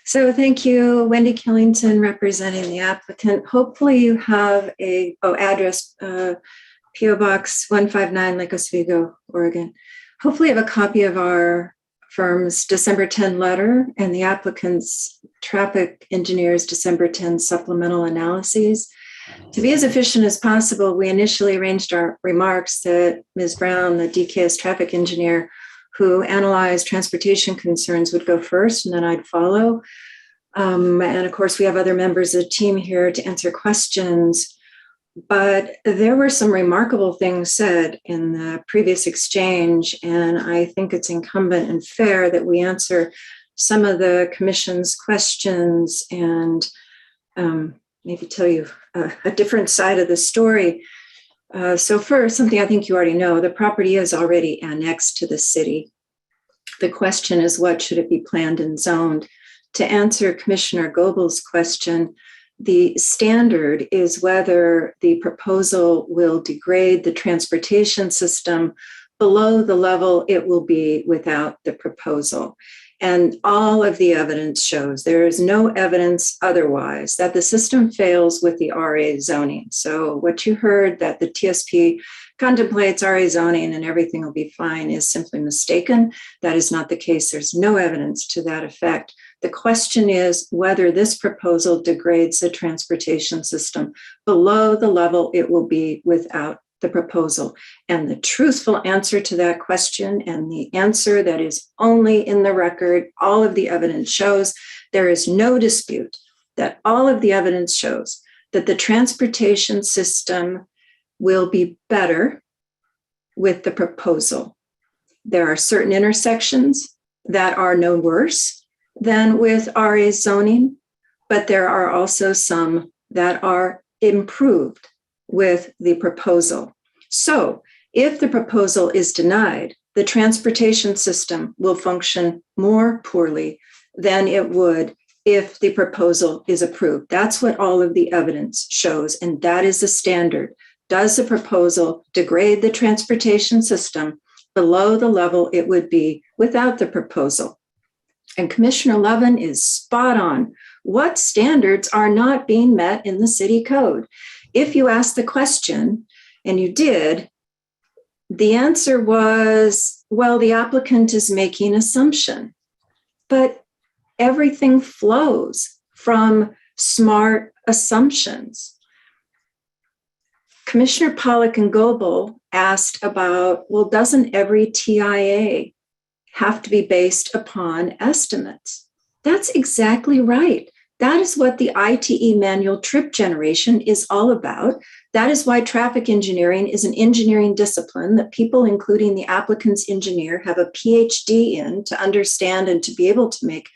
So thank you, Wendy Killington, representing the applicant. Hopefully you have address, P.O. Box 159, Lake Oswego, Oregon. Hopefully you have a copy of our firm's December 10 letter and the applicant's traffic engineer's December 10 supplemental analyses. To be as efficient as possible, we initially arranged our remarks that Ms. Brown, the DKS traffic engineer who analyzed transportation concerns, would go first, and then I'd follow. And of course, we have other members of the team here to answer questions. But there were some remarkable things said in the previous exchange, and I think it's incumbent and fair that we answer some of the commission's questions and maybe tell you a different side of the story. So first, something I think you already know, the property is already annexed to the city. The question is, what should it be planned and zoned? To answer Commissioner Goebel's question, the standard is whether the proposal will degrade the transportation system below the level it will be without the proposal. And all of the evidence shows there is no evidence otherwise that the system fails with the RA zoning. So what you heard that the TSP contemplates RA zoning and everything will be fine is simply mistaken. That is not the case. There's no evidence to that effect. The question is whether this proposal degrades the transportation system below the level it will be without the proposal. And the truthful answer to that question, and the answer that is only in the record, all of the evidence shows, there is no dispute that all of the evidence shows that the transportation system will be better with the proposal. There are certain intersections that are no worse than with RA zoning, but there are also some that are improved with the proposal. So if the proposal is denied, the transportation system will function more poorly than it would if the proposal is approved. That's what all of the evidence shows, and that is the standard. Does the proposal degrade the transportation system below the level it would be without the proposal? And Commissioner Levin is spot on. What standards are not being met in the city code? If you ask the question, and you did, the answer was, well, the applicant is making assumption. But everything flows from smart assumptions. Commissioner Pollack and Goebel asked about, well, doesn't every TIA have to be based upon estimates? That's exactly right. That is what the ITE manual trip generation is all about. That is why traffic engineering is an engineering discipline that people, including the applicant's engineer, have a PhD in to understand and to be able to make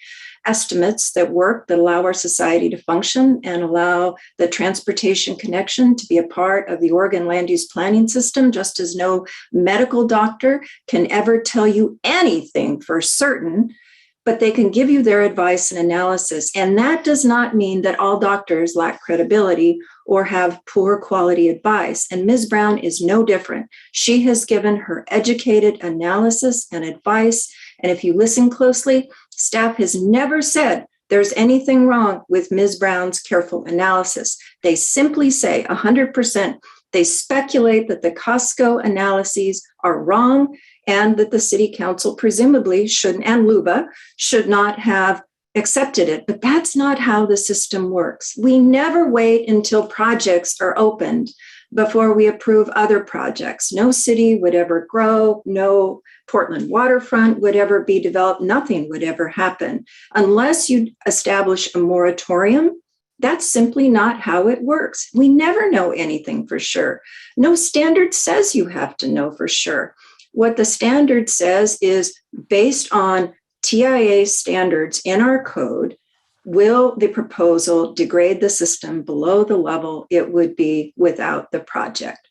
estimates that work, that allow our society to function and allow the transportation connection to be a part of the Oregon land use planning system, just as no medical doctor can ever tell you anything for certain, but they can give you their advice and analysis. And that does not mean that all doctors lack credibility or have poor quality advice. And Ms. Brown is no different. She has given her educated analysis and advice. And if you listen closely, staff has never said there's anything wrong with Ms. Brown's careful analysis. They simply say 100%. They speculate that the Costco analyses are wrong and that the city council presumably shouldn't, and LUBA should not have accepted it. But that's not how the system works. We never wait until projects are opened before we approve other projects. No city would ever grow, no Portland waterfront would ever be developed, nothing would ever happen unless you establish a moratorium. That's simply not how it works. We never know anything for sure. No standard says you have to know for sure. What the standard says is based on TIA standards in our code, will the proposal degrade the system below the level it would be without the project?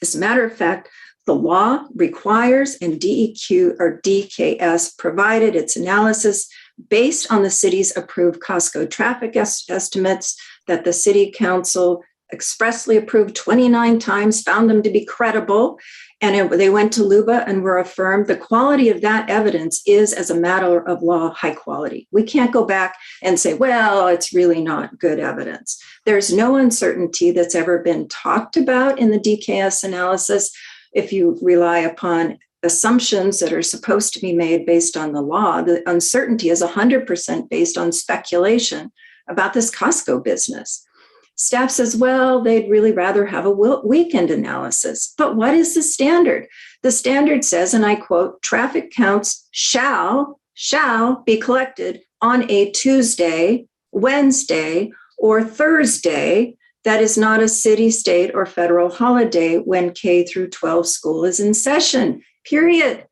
As a matter of fact, the law requires, and DEQ or DKS provided its analysis based on the city's approved Costco traffic estimates that the city council expressly approved 29 times, found them to be credible, and they went to LUBA and were affirmed. The quality of that evidence is, as a matter of law, high quality. We can't go back and say, well, it's really not good evidence. There's no uncertainty that's ever been talked about in the DKS analysis. If you rely upon assumptions that are supposed to be made based on the law. The uncertainty is 100% based on speculation about this Costco business. Staff says, well, they'd really rather have a weekend analysis. But what is the standard? The standard says, and I quote, traffic counts shall be collected on a Tuesday, Wednesday, or Thursday that is not a city, state, or federal holiday when K through 12 school is in session, period.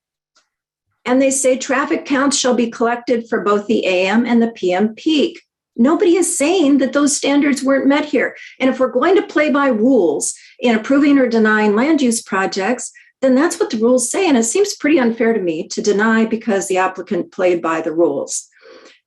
And they say traffic counts shall be collected for both the AM and the PM peak. Nobody is saying that those standards weren't met here. And if we're going to play by rules in approving or denying land use projects, then that's what the rules say. And it seems pretty unfair to me to deny because the applicant played by the rules.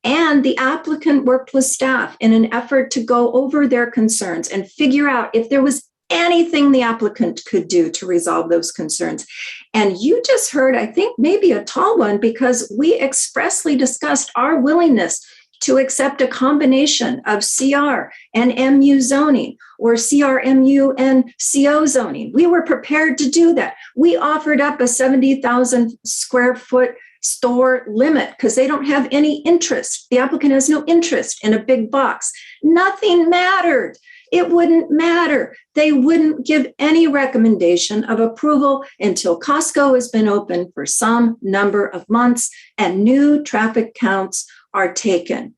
And the applicant worked with staff in an effort to go over their concerns and figure out if there was anything the applicant could do to resolve those concerns. And you just heard, I think, maybe a tall one, because we expressly discussed our willingness to accept a combination of CR and MU zoning, or CRMU and CO zoning. We were prepared to do that. We offered up a 70,000 square foot store limit because they don't have any interest. The applicant has no interest in a big box. Nothing mattered. It wouldn't matter. They wouldn't give any recommendation of approval until Costco has been open for some number of months and new traffic counts are taken.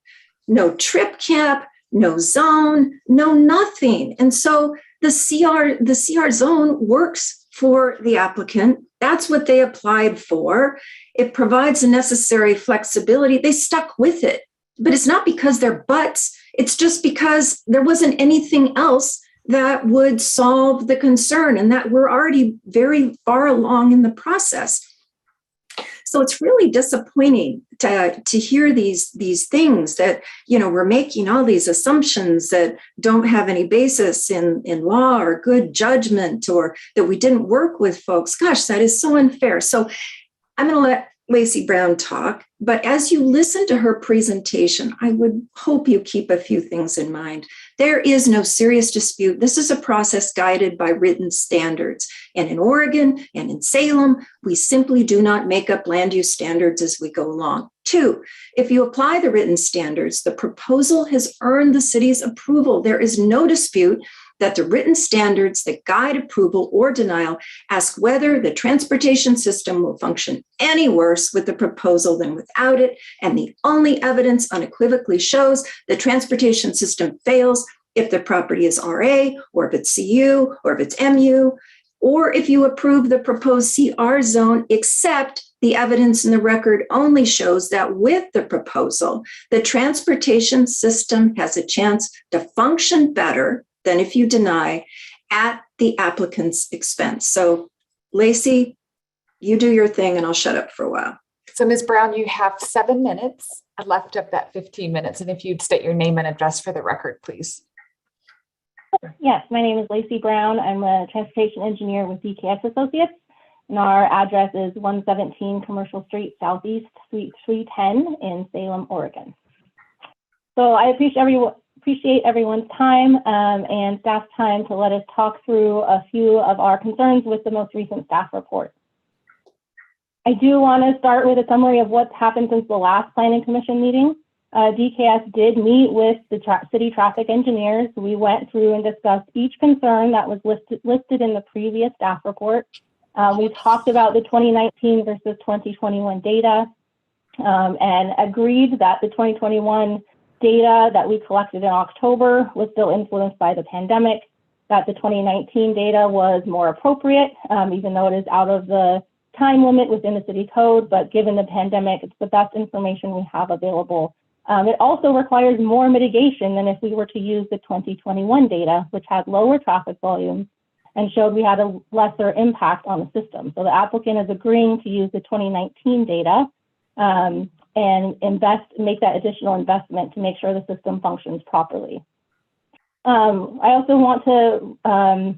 No trip cap, no zone, no nothing. And so the CR zone works for the applicant. That's what they applied for. It provides the necessary flexibility. They stuck with it, but it's not because they're butts. It's just because there wasn't anything else that would solve the concern, and that we're already very far along in the process. So it's really disappointing to hear these things that, you know, we're making all these assumptions that don't have any basis in law or good judgment, or that we didn't work with folks. Gosh, that is so unfair. So I'm going to let Lacey Brown talk, but as you listen to her presentation, I would hope you keep a few things in mind. There is no serious dispute. This is a process guided by written standards. And in Oregon and in Salem, we simply do not make up land use standards as we go along. 2, if you apply the written standards, the proposal has earned the city's approval. There is no dispute that the written standards that guide approval or denial ask whether the transportation system will function any worse with the proposal than without it. And the only evidence unequivocally shows the transportation system fails if the property is RA, or if it's CU, or if it's MU, or if you approve the proposed CR zone, except the evidence in the record only shows that with the proposal, the transportation system has a chance to function better than if you deny at the applicant's expense. So Lacey, you do your thing and I'll shut up for a while. So Ms. Brown, you have 7 minutes. I left up that 15 minutes. And if you'd state your name and address for the record, please. Yes, my name is Lacey Brown. I'm a transportation engineer with DKS Associates, and our address is 117 Commercial Street Southeast, Suite 310 in Salem, Oregon. So I appreciate everyone's time and staff's time to let us talk through a few of our concerns with the most recent staff report. I do want to start with a summary of what's happened since the last Planning Commission meeting. DKS did meet with the city traffic engineers. We went through and discussed each concern that was listed in the previous staff report. We talked about the 2019 versus 2021 data and agreed that the 2021 data that we collected in October was still influenced by the pandemic, that the 2019 data was more appropriate, even though it is out of the time limit within the city code, but given the pandemic, it's the best information we have available. It also requires more mitigation than if we were to use the 2021 data, which had lower traffic volumes and showed we had a lesser impact on the system. So the applicant is agreeing to use the 2019 data and make that additional investment to make sure the system functions properly. I also want to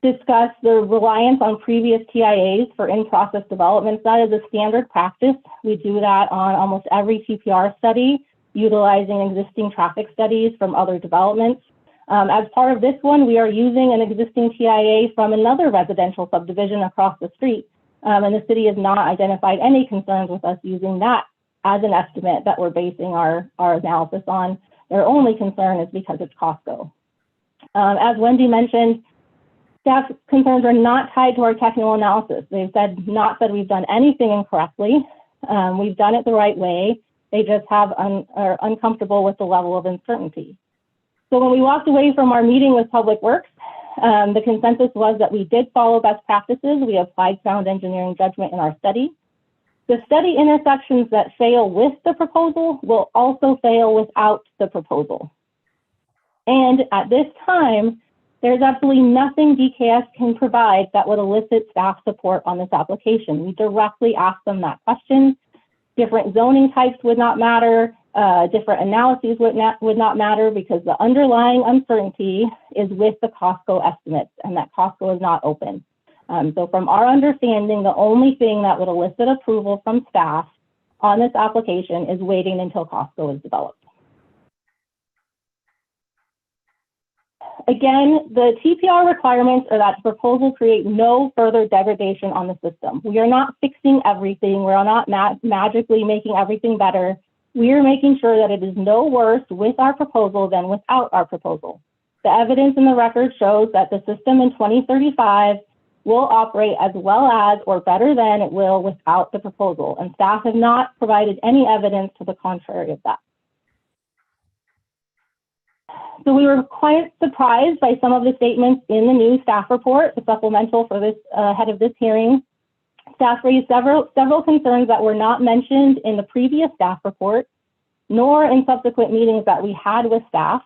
discuss the reliance on previous TIAs for in-process developments. That is a standard practice. We do that on almost every TPR study, utilizing existing traffic studies from other developments. As part of this one, we are using an existing TIA from another residential subdivision across the street. And the city has not identified any concerns with us using that as an estimate that we're basing our analysis on. Their only concern is because it's Costco. As Wendy mentioned, staff concerns are not tied to our technical analysis. They've said not that we've done anything incorrectly. We've done it the right way. They just are uncomfortable with the level of uncertainty. So when we walked away from our meeting with Public Works, the consensus was that we did follow best practices. We applied sound engineering judgment in our study. The study intersections that fail with the proposal will also fail without the proposal. And at this time, there's absolutely nothing DKS can provide that would elicit staff support on this application. We directly asked them that question. Different zoning types would not matter. Different analyses would not matter because the underlying uncertainty is with the Costco estimates and that Costco is not open. So from our understanding, the only thing that would elicit approval from staff on this application is waiting until Costco is developed. Again, the TPR requirements are that the proposal create no further degradation on the system. We are not fixing everything. We're not magically making everything better. We are making sure that it is no worse with our proposal than without our proposal. The evidence in the record shows that the system in 2035 will operate as well as or better than it will without the proposal, and staff have not provided any evidence to the contrary of that. So we were quite surprised by some of the statements in the new staff report, the supplemental for this ahead of this hearing. Staff raised several concerns that were not mentioned in the previous staff report, nor in subsequent meetings that we had with staff.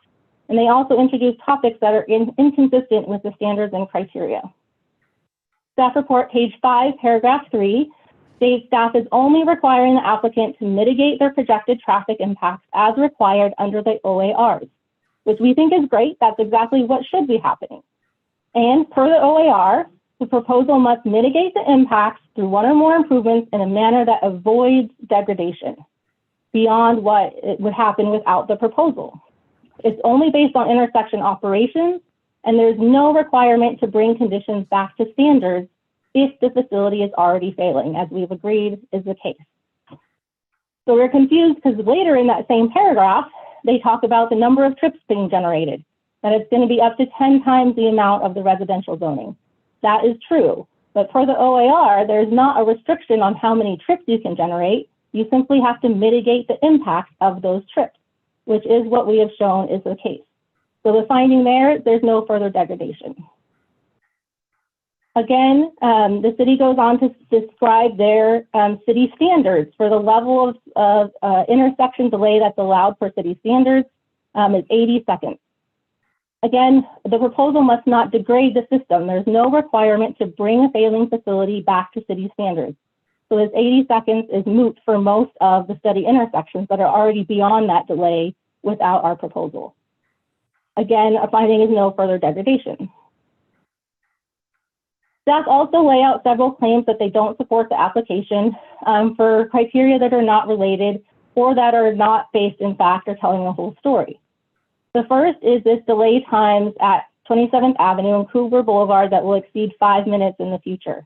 And they also introduced topics that are inconsistent with the standards and criteria. Staff report page 5, paragraph 3, states staff is only requiring the applicant to mitigate their projected traffic impacts as required under the OARs, which we think is great. That's exactly what should be happening. And per the OAR, the proposal must mitigate the impacts through one or more improvements in a manner that avoids degradation beyond what it would happen without the proposal. It's only based on intersection operations, and there's no requirement to bring conditions back to standards if the facility is already failing, as we've agreed is the case. So we're confused because later in that same paragraph, they talk about the number of trips being generated, that it's going to be up to 10 times the amount of the residential zoning. That is true, but for the OAR, there's not a restriction on how many trips you can generate. You simply have to mitigate the impact of those trips, which is what we have shown is the case. So the finding there's no further degradation. Again, the city goes on to describe their city standards for the level of intersection delay that's allowed for city standards is 80 seconds. Again, the proposal must not degrade the system. There's no requirement to bring a failing facility back to city standards. So this 80 seconds is moot for most of the study intersections that are already beyond that delay without our proposal. Again, a finding is no further degradation. Staff also lay out several claims that they don't support the application for criteria that are not related or that are not based in fact or telling the whole story. The first is this delay times at 27th Avenue and Kruger Boulevard that will exceed 5 minutes in the future.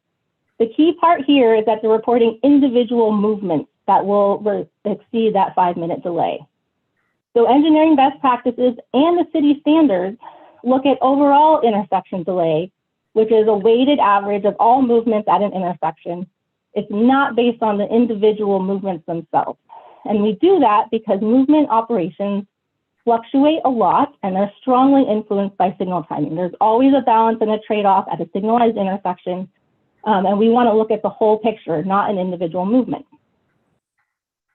The key part here is that they're reporting individual movements that will exceed that 5-minute delay. So engineering best practices and the city standards look at overall intersection delay, which is a weighted average of all movements at an intersection. It's not based on the individual movements themselves. And we do that because movement operations fluctuate a lot and they're strongly influenced by signal timing. There's always a balance and a trade-off at a signalized intersection. And we want to look at the whole picture, not an individual movement.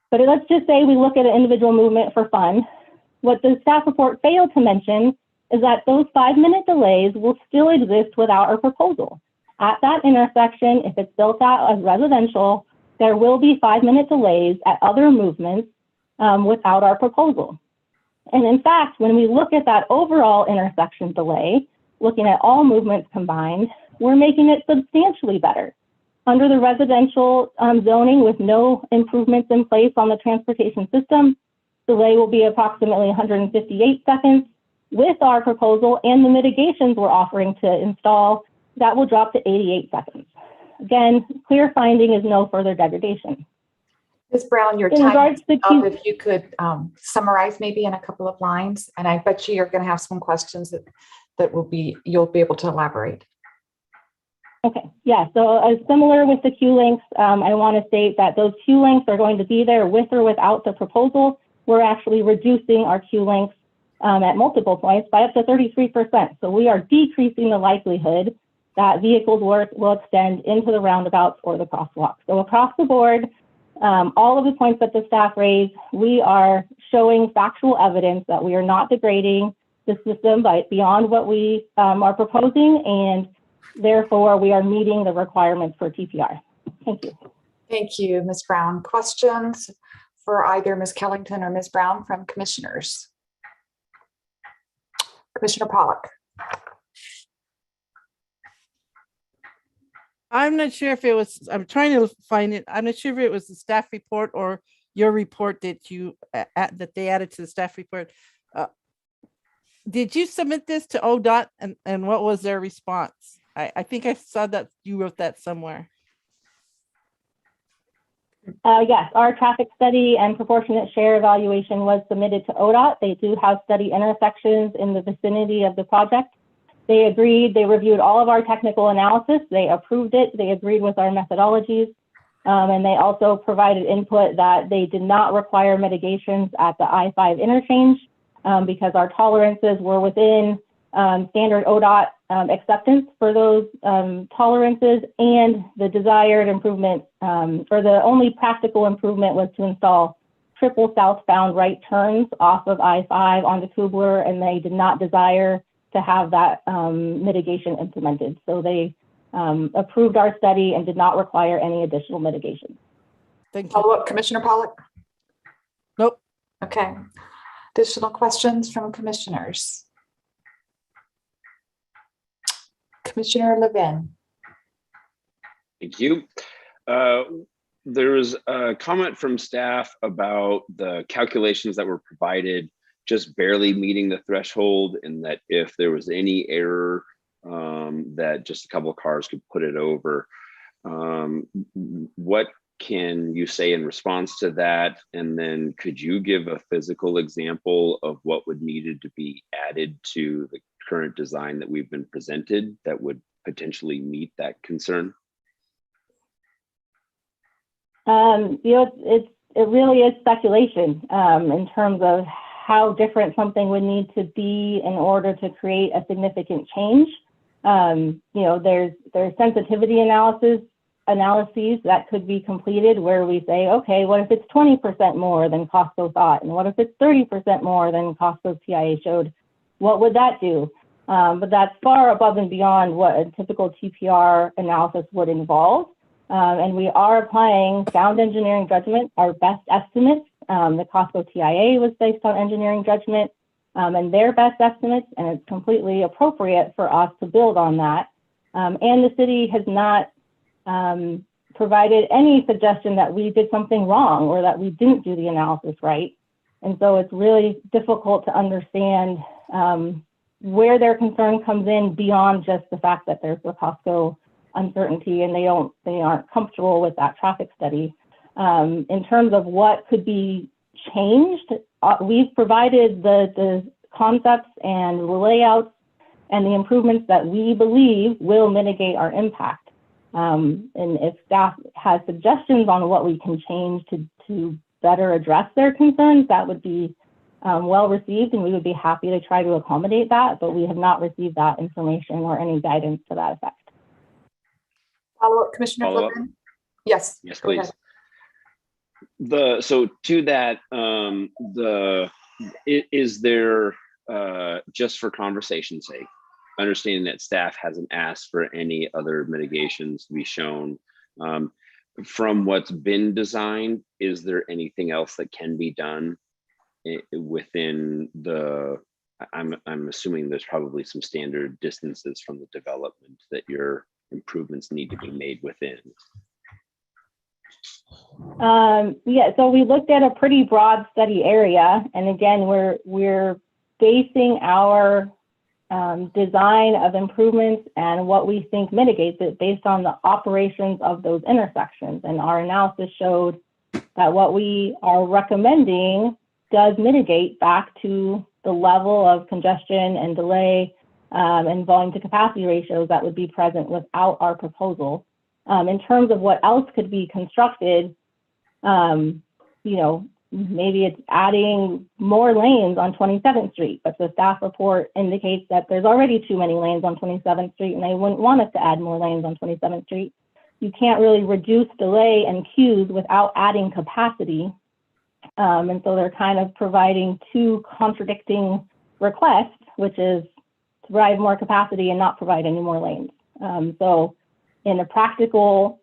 But let's just say we look at an individual movement for fun. What the staff report failed to mention is that those 5-minute delays will still exist without our proposal. At that intersection, if it's built out as residential, there will be 5-minute delays at other movements without our proposal. And in fact, when we look at that overall intersection delay, looking at all movements combined, we're making it substantially better. Under the residential zoning with no improvements in place on the transportation system, delay will be approximately 158 seconds. With our proposal and the mitigations we're offering to install, that will drop to 88 seconds. again, clear finding is no further degradation. Ms. Brown, your In time regards is to up. If you could summarize maybe in a couple of lines, and I bet you're going to have some questions that you'll be able to elaborate. Okay, yeah, so similar with the Q links, I want to state that those Q links are going to be there with or without the proposal. We're actually reducing our Q links at multiple points by up to 33%. So we are decreasing the likelihood that vehicles will extend into the roundabouts or the crosswalks. So across the board, all of the points that the staff raised, we are showing factual evidence that we are not degrading the system beyond what we are proposing, and therefore we are meeting the requirements for TPR. Thank you. Thank you, Ms. Brown. Questions for either Ms. Kellington or Ms. Brown from commissioners? Commissioner Pollock. I'm not sure if it was, I'm trying to find it. I'm not sure if it was the staff report or your report that that they added to the staff report. Did you submit this to ODOT and what was their response? I think I saw that you wrote that somewhere. Yes, our traffic study and proportionate share evaluation was submitted to ODOT. They do have study intersections in the vicinity of the project. They agreed, they reviewed all of our technical analysis, they approved it, they agreed with our methodologies, and they also provided input that they did not require mitigations at the I-5 interchange because our tolerances were within standard ODOT acceptance for those tolerances, and the desired improvement, or the only practical improvement, was to install triple southbound right turns off of I-5 onto Kubler, and they did not desire to have that mitigation implemented. So they approved our study and did not require any additional mitigation. Thank you. Follow up, Commissioner Pollock? Nope. Okay. Additional questions from commissioners? Commissioner Levin. Thank you. There's a comment from staff about the calculations that were provided just barely meeting the threshold, and that if there was any error, that just a couple of cars could put it over. What can you say in response to that? And then could you give a physical example of what would needed to be added to the current design that we've been presented that would potentially meet that concern? It really is speculation in terms of how different something would need to be in order to create a significant change. There's sensitivity analyses that could be completed where we say, okay, what if it's 20% more than Costco thought? And what if it's 30% more than Costco's TIA showed? What would that do? But that's far above and beyond what a typical TPR analysis would involve. And we are applying sound engineering judgment, our best estimates. The Costco TIA was based on engineering judgment and their best estimates, and it's completely appropriate for us to build on that. And the city has not provided any suggestion that we did something wrong or that we didn't do the analysis right. And so it's really difficult to understand where their concern comes in beyond just the fact that there's the Costco uncertainty and they aren't comfortable with that traffic study. In terms of what could be changed, we've provided the concepts and layouts and the improvements that we believe will mitigate our impact. And if staff has suggestions on what we can change to better address their concerns, that would be well received, and we would be happy to try to accommodate that, but we have not received that information or any guidance to that effect. Follow up, Commissioner Levin? Yes. Yes, please. So to that, is there, just for conversation's sake, understanding that staff hasn't asked for any other mitigations to be shown, from what's been designed, is there anything else that can be done within the, I'm assuming there's probably some standard distances from the development that your improvements need to be made within? Yeah, so we looked at a pretty broad study area, and again, we're basing our design of improvements and what we think mitigates it based on the operations of those intersections. And our analysis showed that what we are recommending does mitigate back to the level of congestion and delay and volume to capacity ratios that would be present without our proposal. In terms of what else could be constructed, maybe it's adding more lanes on 27th Street, but the staff report indicates that there's already too many lanes on 27th Street and they wouldn't want us to add more lanes on 27th Street. You can't really reduce delay and queues without adding capacity. And so they're kind of providing two contradicting requests, which is to provide more capacity and not provide any more lanes. So in a practically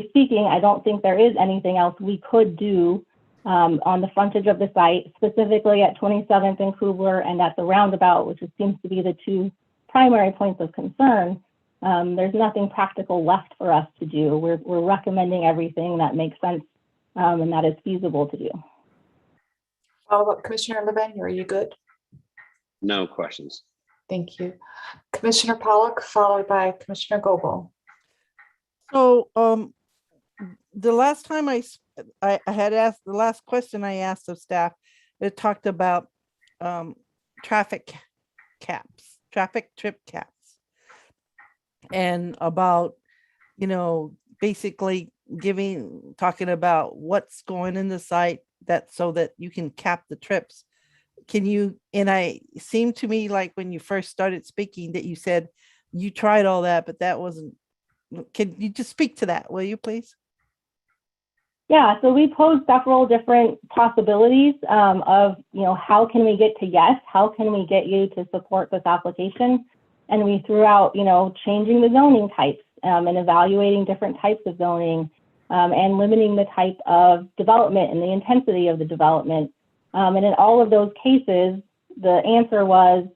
speaking, I don't think there is anything else we could do on the frontage of the site, specifically at 27th and Kubler and at the roundabout, which seems to be the two primary points of concern. There's nothing practical left for us to do. We're recommending everything that makes sense and that is feasible to do. Follow up, Commissioner Levin, are you good? No questions. Thank you. Commissioner Pollock, followed by Commissioner Goebel. So the last time I had asked, the last question I asked of staff, it talked about traffic trip caps, and about, basically talking about what's going in the site so that you can cap the trips. I seemed to me like when you first started speaking that you said you tried all that, but that wasn't. Can you just speak to that, will you please? Yeah, so we posed several different possibilities of, how can we get to yes? How can we get you to support this application? And we threw out, changing the zoning types and evaluating different types of zoning and limiting the type of development and the intensity of the development. And in all of those cases, the answer was,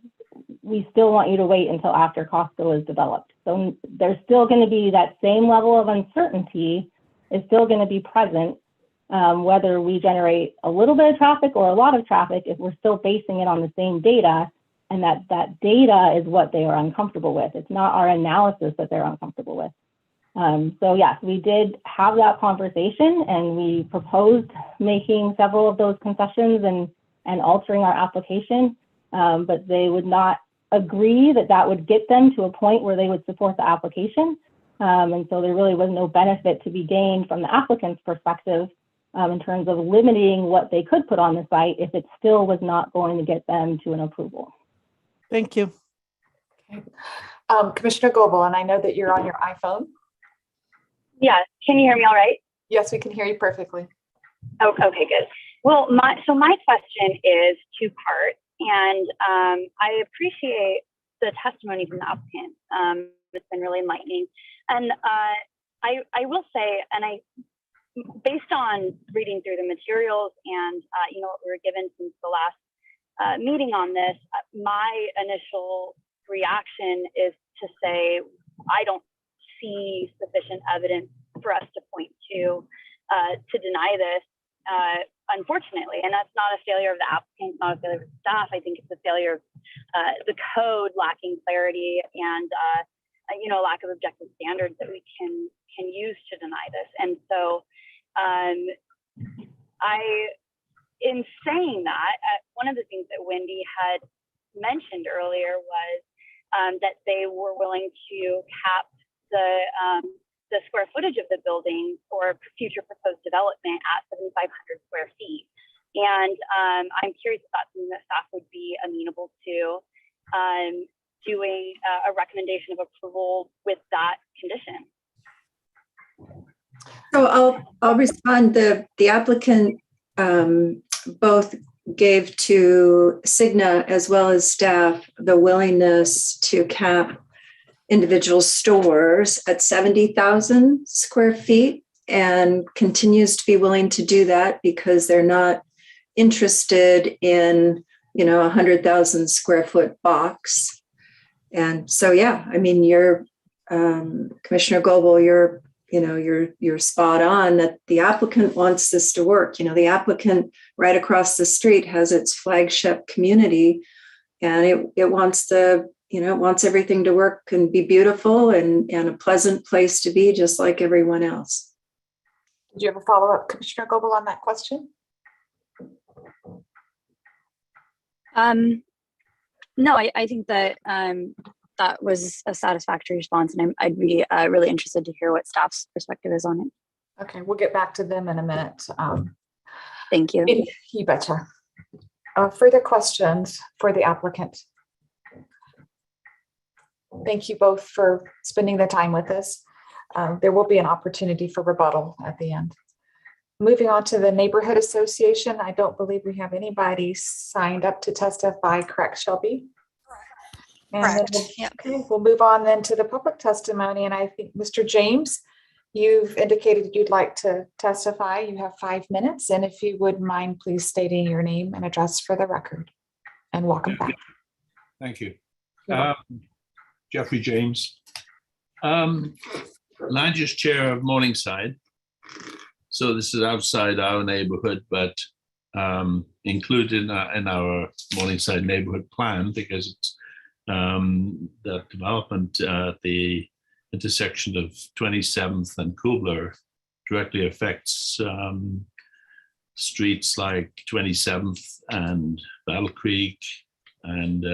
we still want you to wait until after Costco is developed. So there's still going to be that same level of uncertainty is still going to be present, whether we generate a little bit of traffic or a lot of traffic, if we're still basing it on the same data, and that data is what they are uncomfortable with. It's not our analysis that they're uncomfortable with. So yes, we did have that conversation and we proposed making several of those concessions and altering our application, but they would not agree that would get them to a point where they would support the application. And so there really was no benefit to be gained from the applicant's perspective in terms of limiting what they could put on the site if it still was not going to get them to an approval. Thank you. Okay. Commissioner Goebel, and I know that you're on your iPhone. Yeah, can you hear me all right? Yes, we can hear you perfectly. Oh, okay, good. Well, my question is two-part, and I appreciate the testimony from the applicant. It's been really enlightening. And I will say, based on reading through the materials and what we were given since the last meeting on this, my initial reaction is to say, I don't see sufficient evidence for us to point to deny this, unfortunately. And that's not a failure of the applicant, not a failure of the staff. I think it's a failure of the code lacking clarity and lack of objective standards that we can use to deny this. And so in saying that, one of the things that Wendy had mentioned earlier was that they were willing to cap the square footage of the building for future proposed development at 7,500 square feet. And I'm curious if that's something that staff would be amenable to doing a recommendation of approval with that condition. So I'll respond. The applicant both gave to Cigna as well as staff the willingness to cap individual stores at 70,000 square feet and continues to be willing to do that because they're not interested in, 100,000 square foot box. And so, yeah, I mean, you're Commissioner Goebel, you're spot on that the applicant wants this to work. The applicant right across the street has its flagship community And it wants it wants everything to work and be beautiful and a pleasant place to be, just like everyone else. Did you have a follow-up, Commissioner Goebel, on that question? No, I think that that was a satisfactory response, and I'd be really interested to hear what staff's perspective is on it. Okay, we'll get back to them in a minute. Thank you. You betcha. Further questions for the applicant? Thank you both for spending the time with us. There will be an opportunity for rebuttal at the end. Moving on to the Neighborhood Association, I don't believe we have anybody signed up to testify, correct, Shelby? And then Correct. Yep. okay, we'll move on then to the public testimony. And I think, Mr. James, you've indicated you'd like to testify. You have 5 minutes. And if you would mind, please stating your name and address for the record. And welcome back. Thank you. You're welcome. Jeffrey James, land use chair of Morningside. So this is outside our neighborhood, but included in our Morningside neighborhood plan, because it's the development at the intersection of 27th and Kubler directly affects streets like 27th and Battle Creek and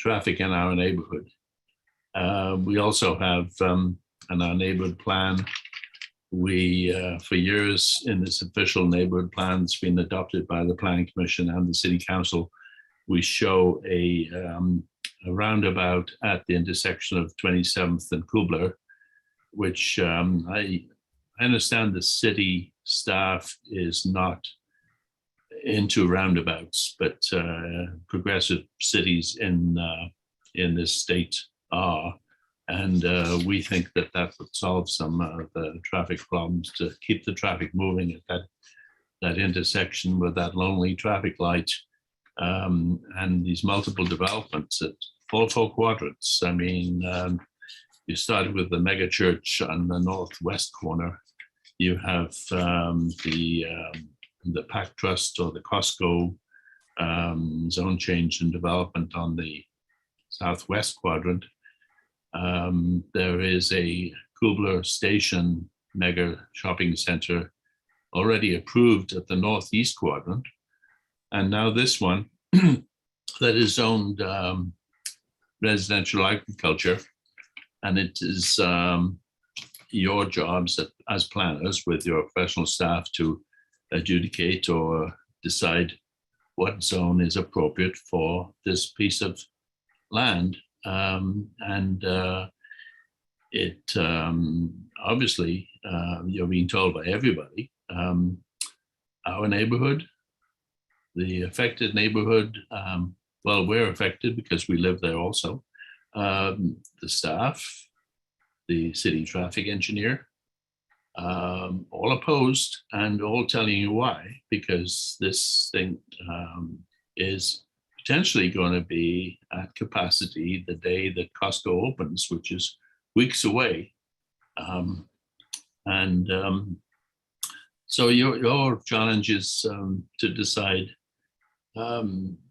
traffic in our neighborhood. We also have in our neighborhood plan, we for years in this official neighborhood plan that's been adopted by the Planning Commission and the City Council, we show a roundabout at the intersection of 27th and Kubler, which I understand the city staff is not into roundabouts, but progressive cities in this state are. And we think that that would solve some of the traffic problems to keep the traffic moving at that intersection with that lonely traffic light and these multiple developments at all four quadrants. I mean, you started with the mega church on the northwest corner. You have the Pac Trust or the Costco zone change and development on the southwest quadrant. There is a Kubler Station mega shopping center already approved at the northeast quadrant. And now this one that is zoned residential agriculture. And it is your jobs as planners with your professional staff to adjudicate or decide what zone is appropriate for this piece of land. It obviously, you're being told by everybody, our neighborhood, the affected neighborhood, well, we're affected because we live there also, the staff, the city traffic engineer, all opposed and all telling you why, because this thing is potentially going to be at capacity the day that Costco opens, which is weeks away. So your challenge is to decide,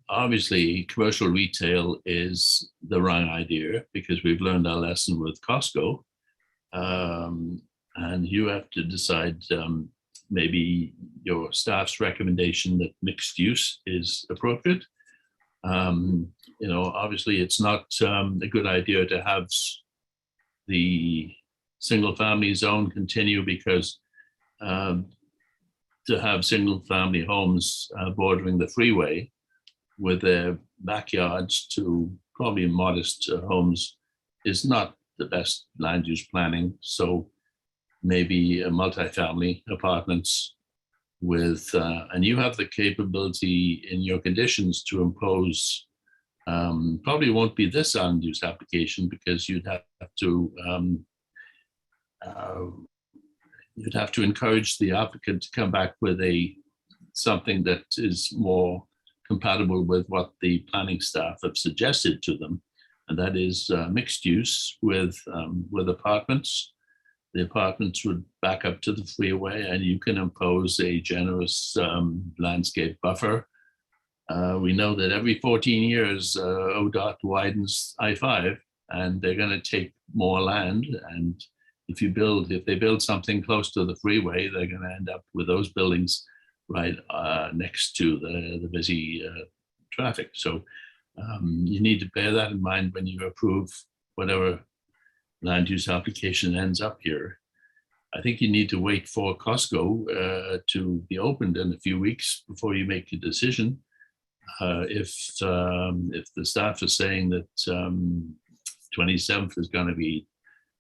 obviously commercial retail is the wrong idea because we've learned our lesson with Costco. And you have to decide maybe your staff's recommendation that mixed use is appropriate. Obviously it's not a good idea to have the single family zone continue because to have single family homes bordering the freeway with their backyards to probably modest homes is not the best land use planning. So maybe multifamily apartments with, and you have the capability in your conditions to impose, probably won't be this land use application because you'd have to encourage the applicant to come back with something that is more compatible with what the planning staff have suggested to them. And that is mixed use with apartments. The apartments would back up to the freeway and you can impose a generous landscape buffer We know that every 14 years, ODOT widens I-5, and they're going to take more land. And if they build something close to the freeway, they're going to end up with those buildings right next to the busy traffic. So you need to bear that in mind when you approve whatever land use application ends up here. I think you need to wait for Costco to be opened in a few weeks before you make a decision. If the staff is saying that 27th is going to be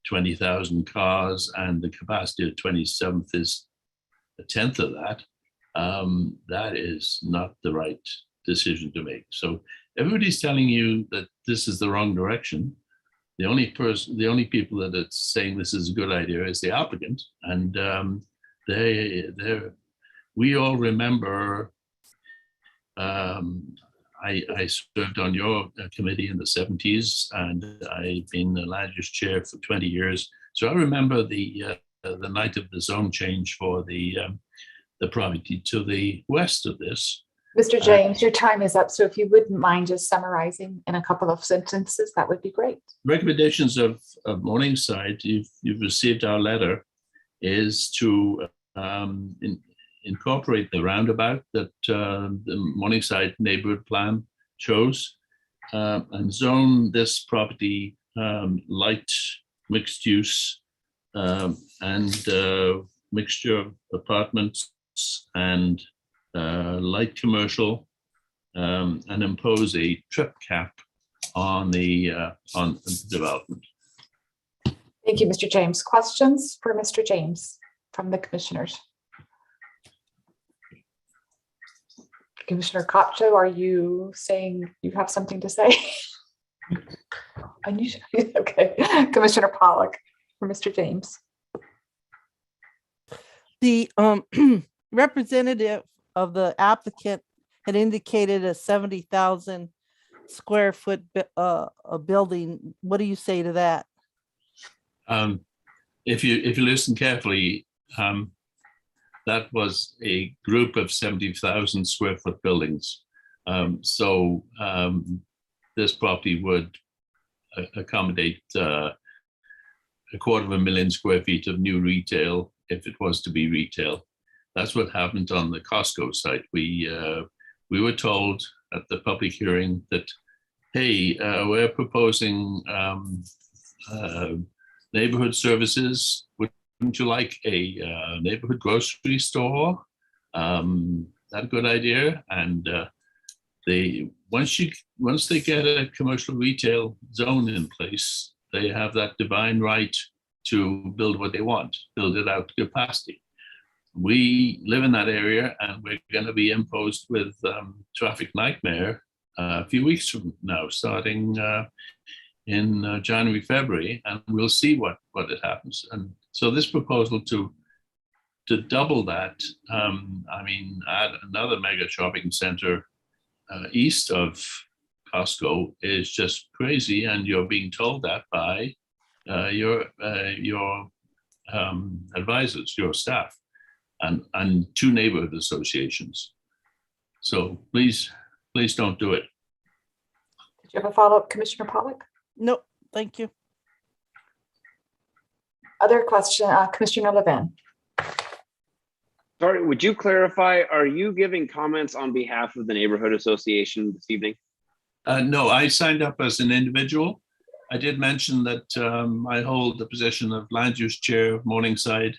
20,000 cars and the capacity of 27th is a tenth of that, that is not the right decision to make. So everybody's telling you that this is the wrong direction. The only people that are saying this is a good idea is the applicant, and we all remember. I served on your committee in the 70s, and I've been the land use chair for 20 years. So I remember the night of the zone change for the property to the west of this. Mr. James, your time is up. So if you wouldn't mind just summarizing in a couple of sentences, that would be great. Recommendations of Morningside, you've received our letter, is to incorporate the roundabout that the Morningside neighborhood plan shows, and zone this property light mixed use and mixture of apartments and light commercial, and impose a trip cap on the development. Thank you, Mr. James. Questions for Mr. James from the commissioners? Commissioner Kopcho, are you saying you have something to say? Okay. Commissioner Pollock for Mr. James. The representative of the applicant had indicated a 70,000 square foot a building. What do you say to that? If you listen carefully, that was a group of 70,000 square foot buildings. So this property would accommodate 250,000 square feet of new retail if it was to be retail. That's what happened on the Costco site. We were told at the public hearing that, hey, we're proposing neighborhood services. Wouldn't you like a neighborhood grocery store? That a good idea? And once they get a commercial retail zone in place, they have that divine right to build what they want, build it out to capacity. We live in that area, and we're going to be imposed with traffic nightmare a few weeks from now, starting in January, February, and we'll see what it happens. And so this proposal to double that, add another mega shopping center east of Costco is just crazy, and you're being told that by your advisors, your staff, and two neighborhood associations. So please don't do it. Did you have a follow-up, Commissioner Pollock? No, thank you. Other question, Commissioner Levin. Sorry, would you clarify, are you giving comments on behalf of the neighborhood association this evening? No, I signed up as an individual. I did mention that I hold the position of land use chair of Morningside.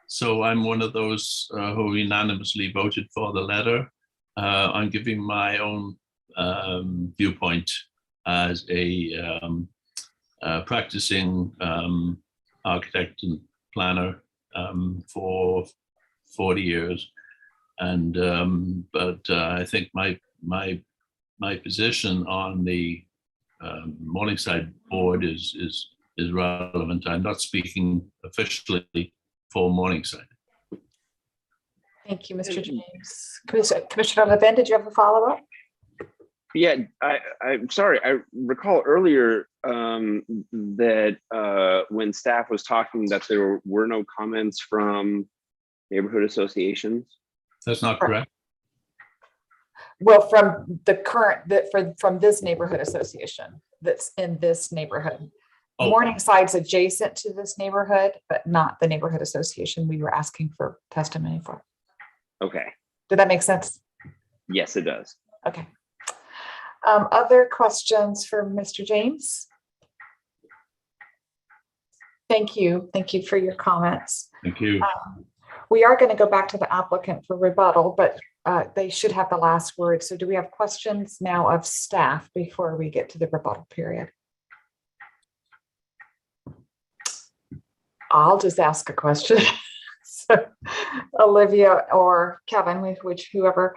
So I'm one of those who unanimously voted for the letter. I'm giving my own viewpoint as a practicing architect and planner for 40 years. And but I think my position on the Morningside board is relevant. I'm not speaking officially for Morningside. Thank you, Mr. James. Commissioner Levin, did you have a follow-up? Yeah, I'm sorry. I recall earlier that when staff was talking that there were no comments from neighborhood associations. That's not correct. Well, from the current, from this neighborhood association that's in this neighborhood. Oh. Morningside's adjacent to this neighborhood, but not the neighborhood association we were asking for testimony for. Okay. Did that make sense? Yes, it does. Okay. Other questions for Mr. James? Thank you. Thank you for your comments. Thank you. We are going to go back to the applicant for rebuttal, but they should have the last word. So do we have questions now of staff before we get to the rebuttal period? I'll just ask a question. So, Olivia or Kevin, whoever,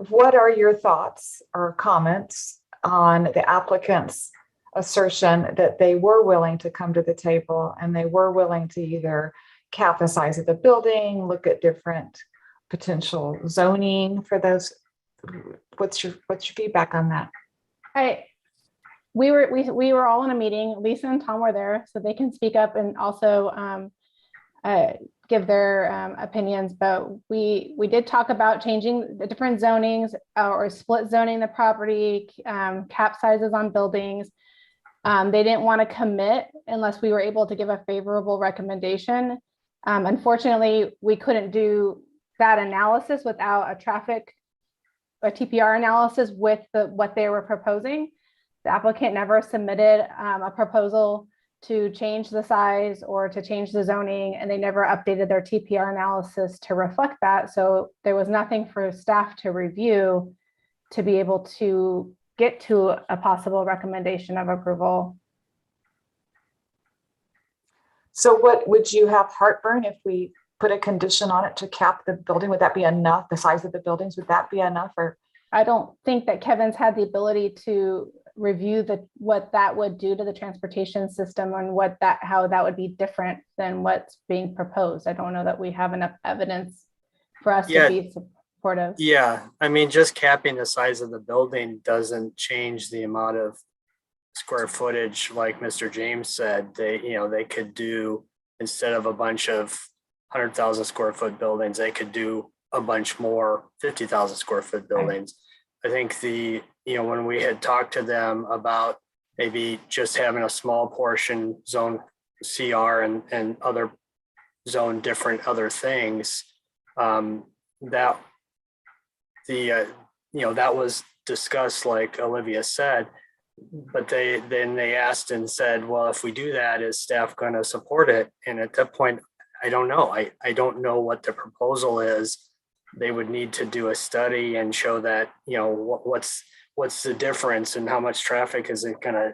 what are your thoughts or comments on the applicant's assertion that they were willing to come to the table and they were willing to either cap the size of the building, look at different potential zoning for those? What's your feedback on that? We were all in a meeting. Lisa and Tom were there, so they can speak up and also give their opinions. But we did talk about changing the different zonings or split zoning the property, cap sizes on buildings. They didn't want to commit unless we were able to give a favorable recommendation. Unfortunately, we couldn't do that analysis without a TPR analysis with what they were proposing. The applicant never submitted a proposal to change the size or to change the zoning, and they never updated their TPR analysis to reflect that. So there was nothing for staff to review to be able to get to a possible recommendation of approval. So what would you have heartburn if we put a condition on it to cap the building? Would that be enough? The size of the buildings, would that be enough? Or I don't think that Kevin's had the ability to review what that would do to the transportation system and how that would be different than what's being proposed. I don't know that we have enough evidence for us to be supportive. Yeah, I mean, just capping the size of the building doesn't change the amount of square footage. Like Mr. James said, they could do, instead of a bunch of 100,000 square foot buildings, they could do a bunch more 50,000 square foot buildings. I think when we had talked to them about maybe just having a small portion zone CR and other zone different other things, that was discussed, like Olivia said, but they asked and said, well, if we do that, is staff going to support it? And at that point, I don't know. I don't know what the proposal is. They would need to do a study and show that, what's the difference and how much traffic is it going to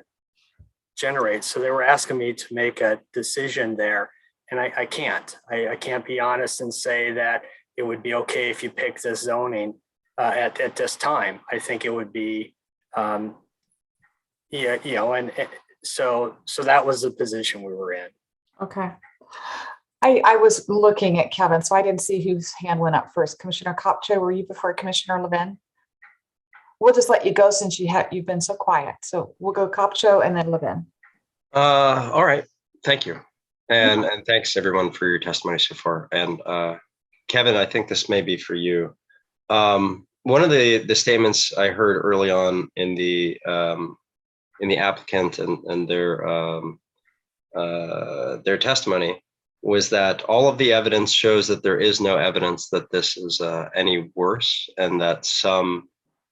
generate. So they were asking me to make a decision there, and I can't. I can't be honest and say that it would be okay if you pick this zoning at this time. I think it would be, and so that was the position we were in. okay. I was looking at Kevin, so I didn't see whose hand went up first. Commissioner Kopcho, were you before Commissioner Levin? We'll just let you go since you've been so quiet. So we'll go Kopcho and then Levin. All right, thank you. And thanks everyone for your testimony so far. And Kevin, I think this may be for you. One of the statements I heard early on in the applicant and their testimony was that all of the evidence shows that there is no evidence that this is any worse, and that some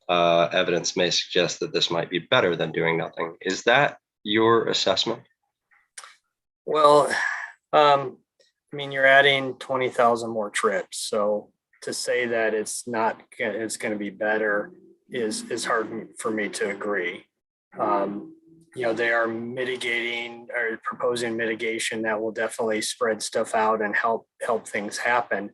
evidence may suggest that this might be better than doing nothing. Is that your assessment? Well, you're adding 20,000 more trips. So to say that it's going to be better is hard for me to agree. They are mitigating or proposing mitigation that will definitely spread stuff out and help things happen.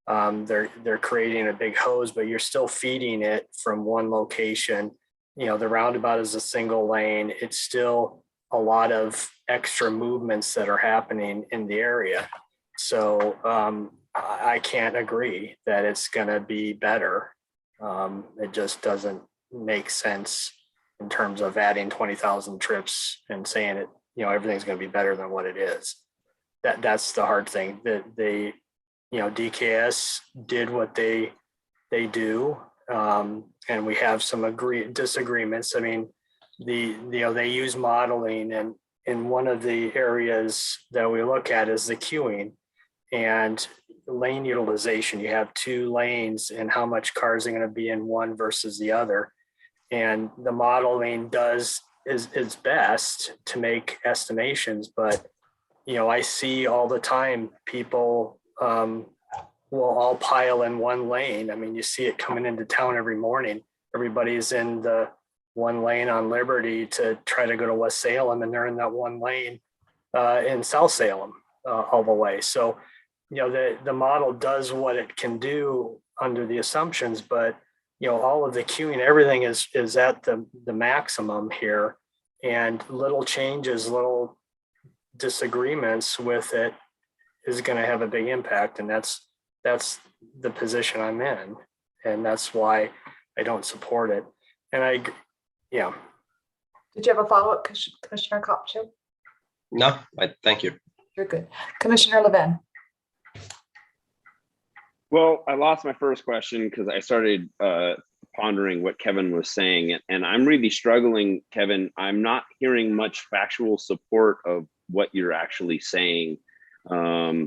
They're creating a big hose, but you're still feeding it from one location. The roundabout is a single lane. It's still a lot of extra movements that are happening in the area. So I can't agree that it's going to be better. It just doesn't make sense in terms of adding 20,000 trips and saying it, everything's going to be better than what it is. That's the hard thing. That DKS did what they do. and we have some disagreements. I mean, they use modeling, and in one of the areas that we look at is the queuing and lane utilization. You have 2 lanes, and how much cars are going to be in one versus the other. And the modeling is its best to make estimations, but I see all the time people will all pile in one lane. I mean, you see it coming into town every morning. Everybody's in the one lane on Liberty to try to go to West Salem, and they're in that one lane in South Salem all the way. So, the model does what it can do under the assumptions, but all of the queuing, everything is at the maximum here, and little changes, little disagreements with it is going to have a big impact. And that's the position I'm in. And that's why I don't support it. And yeah. Did you have a follow-up, Commissioner Kopcho? No, thank you. You're good. Commissioner Levin. Well, I lost my first question because I started pondering what Kevin was saying, and I'm really struggling, Kevin. I'm not hearing much factual support of what you're actually saying. Earlier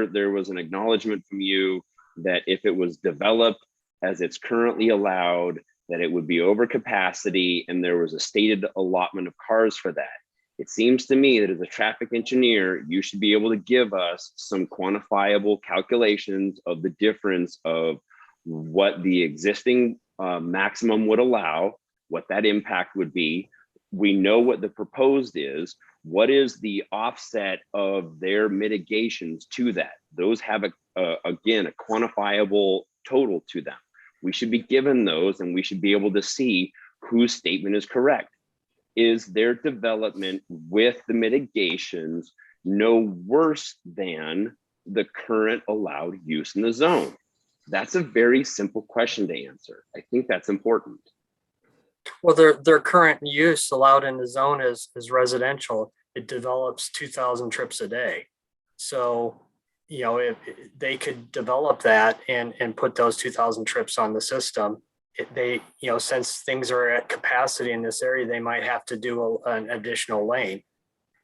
there was an acknowledgement from you that if it was developed as it's currently allowed, that it would be over capacity, and there was a stated allotment of cars for that. It seems to me that as a traffic engineer, you should be able to give us some quantifiable calculations of the difference of what the existing maximum would allow, what that impact would be. We know what the proposed is. What is the offset of their mitigations to that? Those have, again, a quantifiable total to them. We should be given those, and we should be able to see whose statement is correct. Is their development with the mitigations no worse than the current allowed use in the zone? That's a very simple question to answer. I think that's important. Well, their current use allowed in the zone is residential. It develops 2,000 trips a day. So, if they could develop that and put those 2,000 trips on the system, since things are at capacity in this area, they might have to do an additional lane.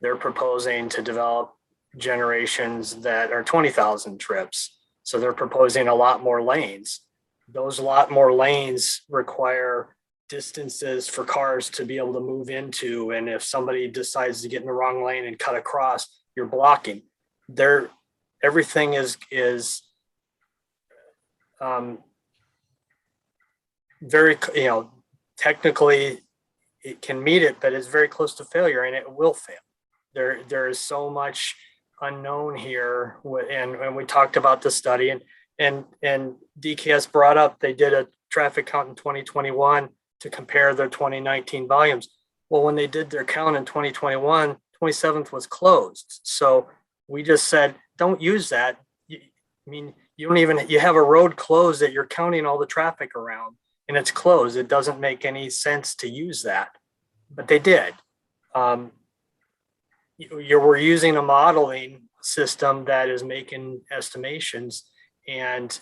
They're proposing to develop generations that are 20,000 trips. So they're proposing a lot more lanes. Those lot more lanes require distances for cars to be able to move into. And if somebody decides to get in the wrong lane and cut across, you're blocking. Everything is very, technically it can meet it, but it's very close to failure, and it will fail. There is so much unknown here, and we talked about the study, and DKS brought up they did a traffic count in 2021 to compare their 2019 volumes. Well, when they did their count in 2021, 27th was closed. So we just said, don't use that. You have a road closed that you're counting all the traffic around, and it's closed. It doesn't make any sense to use that, but they did. We're using a modeling system that is making estimations, and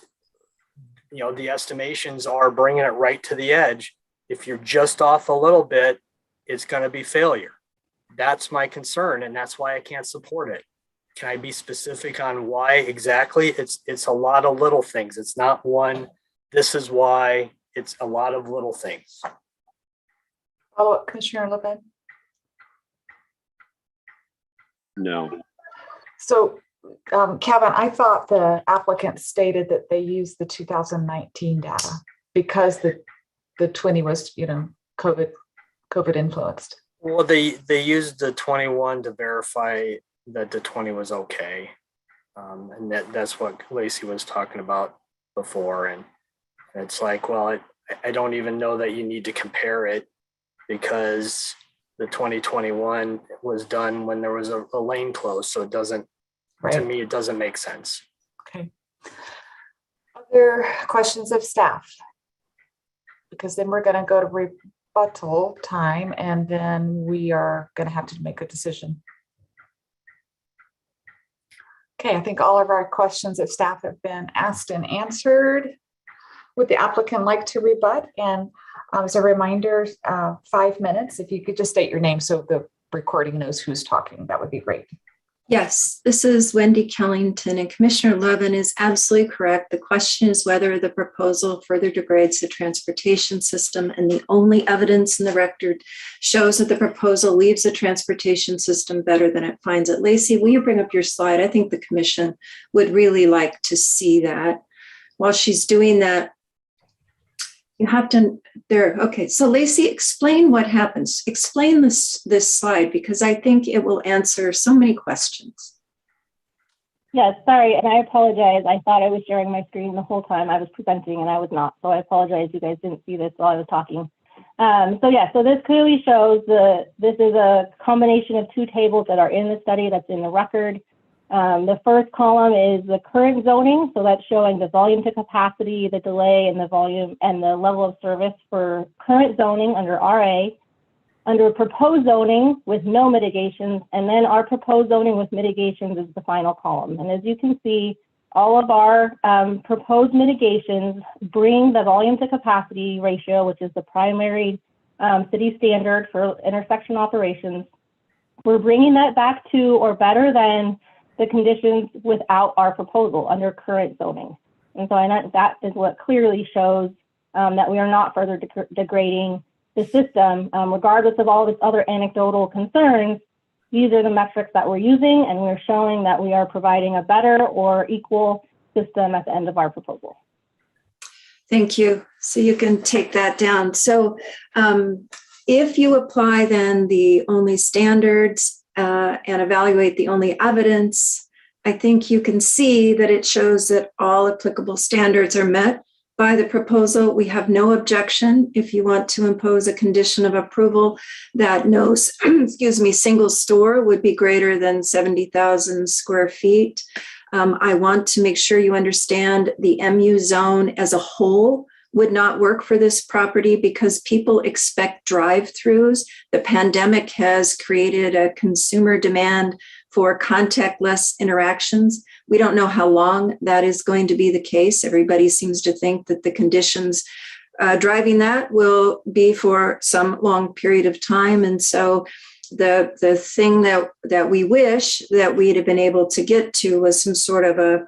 the estimations are bringing it right to the edge. If you're just off a little bit, it's going to be failure. That's my concern, and that's why I can't support it. Can I be specific on why exactly? It's a lot of little things. It's not one, this is why. It's a lot of little things. Follow-up, Commissioner Levin. No. So, Kevin, I thought the applicant stated that they used the 2019 data because the 20 was, COVID influenced. Well, they used the 21 to verify that the 20 was okay. And that's what Lacey was talking about before. And it's like, well, I don't even know that you need to compare it, because the 2021 was done when there was a lane closed. So it doesn't, to me, it doesn't make sense. Okay. Other questions of staff? Because then we're going to go to rebuttal time, and then we are going to have to make a decision. Okay, I think all of our questions of staff have been asked and answered. Would the applicant like to rebut? And as a reminder, 5 minutes, if you could just state your name so the recording knows who's talking, that would be great. Yes, this is Wendy Kellington, and Commissioner Levin is absolutely correct. The question is whether the proposal further degrades the transportation system, and the only evidence in the record shows that the proposal leaves the transportation system better than it finds it. Lacey, will you bring up your slide? I think the commission would really like to see that. While she's doing that, you have to, there, okay. So Lacey, explain what happens. Explain this slide, because I think it will answer so many questions. Yes, sorry, and I apologize. I thought I was sharing my screen the whole time I was presenting, and I was not. So I apologize you guys didn't see this while I was talking. So this clearly shows this is a combination of two tables that are in the study that's in the record. The first column is the current zoning, so that's showing the volume to capacity, the delay, and the volume and the level of service for current zoning under RA, under proposed zoning with no mitigations, and then our proposed zoning with mitigations is the final column. And as you can see, all of our proposed mitigations bring the volume to capacity ratio, which is the primary city standard for intersection operations. We're bringing that back to or better than the conditions without our proposal under current zoning. And so that is what clearly shows that we are not further degrading the system, regardless of all of its other anecdotal concerns. These are the metrics that we're using, and we're showing that we are providing a better or equal system at the end of our proposal. Thank you. So you can take that down. So if you apply then the only standards and evaluate the only evidence, I think you can see that it shows that all applicable standards are met by the proposal. We have no objection if you want to impose a condition of approval that no, excuse me, single store would be greater than 70,000 square feet. I want to make sure you understand the MU zone as a whole would not work for this property because people expect drive-throughs. The pandemic has created a consumer demand for contactless interactions. We don't know how long that is going to be the case. Everybody seems to think that the conditions driving that will be for some long period of time. And so the thing that we wish that we'd have been able to get to was some sort of a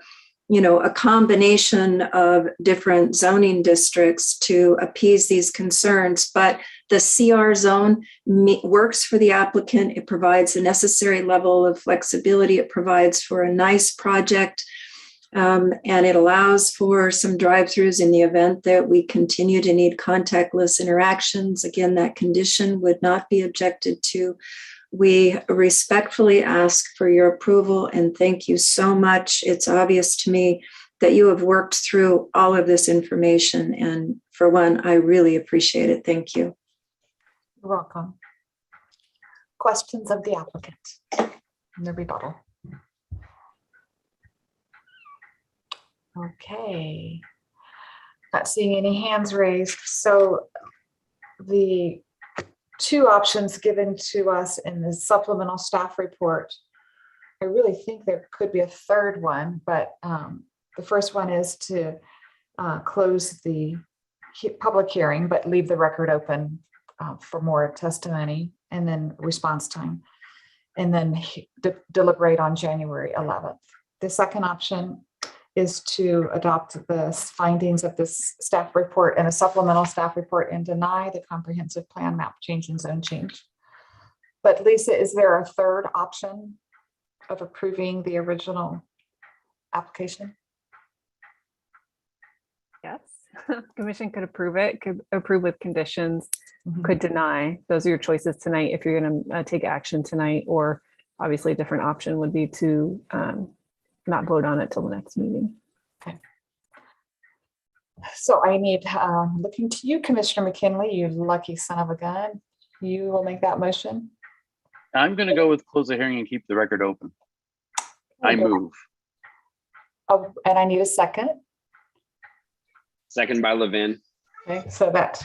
combination of different zoning districts to appease these concerns. But the CR zone works for the applicant. It provides a necessary level of flexibility. It provides for a nice project, and it allows for some drive-throughs in the event that we continue to need contactless interactions. Again, that condition would not be objected to. We respectfully ask for your approval and thank you so much. It's obvious to me that you have worked through all of this information. And for one, I really appreciate it. Thank you. You're welcome. Questions of the applicant in the rebuttal. Okay. Not seeing any hands raised. So the two options given to us in the supplemental staff report, I really think there could be a third one, but the first one is to close the public hearing, but leave the record open for more testimony and then response time, and then deliberate on January 11th. The second option is to adopt the findings of this staff report and a supplemental staff report and deny the comprehensive plan map change and zone change. But Lisa, is there a third option of approving the original application? Yes, commission could approve it, could approve with conditions, could deny. Those are your choices tonight if you're going to take action tonight, or obviously a different option would be to not vote on it till the next meeting. Okay. So I need, looking to you, Commissioner McKinley, you lucky son of a gun. You will make that motion. I'm going to go with close the hearing and keep the record open. I move. Oh, and I need a second. Second by Levin. Okay, so that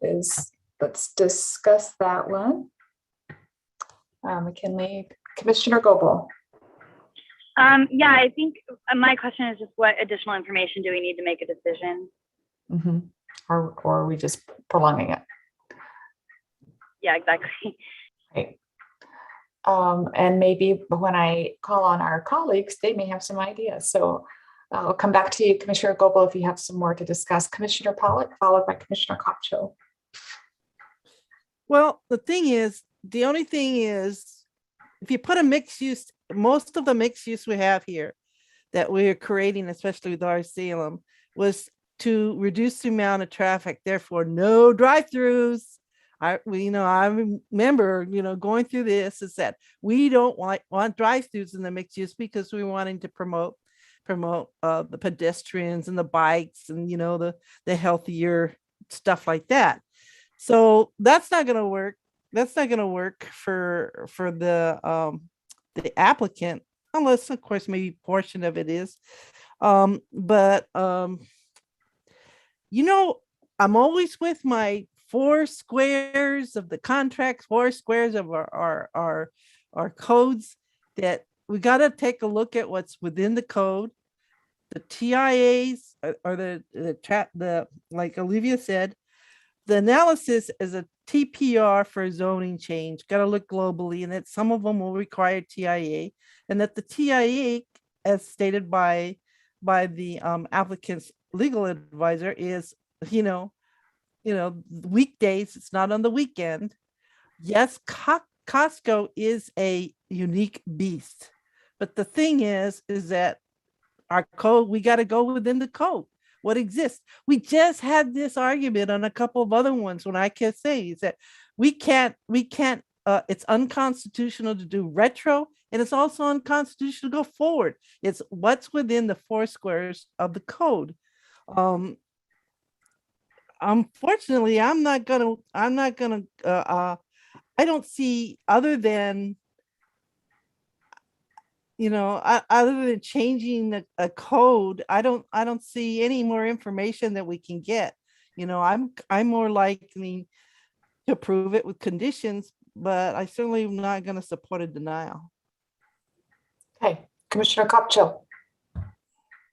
is, let's discuss that one. McKinley, Commissioner Goebel. Yeah, I think my question is just what additional information do we need to make a decision? Or are we just prolonging it? Yeah, exactly. Right. And maybe when I call on our colleagues, they may have some ideas. So I'll come back to you, Commissioner Goebel, if you have some more to discuss. Commissioner Pollock, followed by Commissioner Kopcho. Well, the only thing is, if you put a mixed use, most of the mixed use we have here that we're creating, especially with our Salem, was to reduce the amount of traffic, therefore no drive-throughs. I remember, going through this is that we don't want drive-throughs in the mixed use because we're wanting to promote the pedestrians and the bikes and, the healthier stuff like that. So that's not going to work. That's not going to work for the applicant, unless of course maybe portion of it is. But I'm always with my 4 squares of the contracts, 4 squares of our codes, that we got to take a look at what's within the code. The TIAs or the like Olivia said, the analysis is a TPR for a zoning change. Got to look globally, and that some of them will require TIA, and that the TIA, as stated by the applicant's legal advisor, is weekdays. It's not on the weekend. Yes, Costco is a unique beast, but the thing is that our code, we got to go within the code. What exists. We just had this argument on a couple of other ones when I can say is that we can't, it's unconstitutional to do retro, and it's also unconstitutional to go forward. It's what's within the 4 squares of the code. Unfortunately, I don't see, other than other than changing a code, I don't see any more information that we can get. I'm more likely to approve it with conditions, but I certainly am not going to support a denial. Okay, Commissioner Kopcho.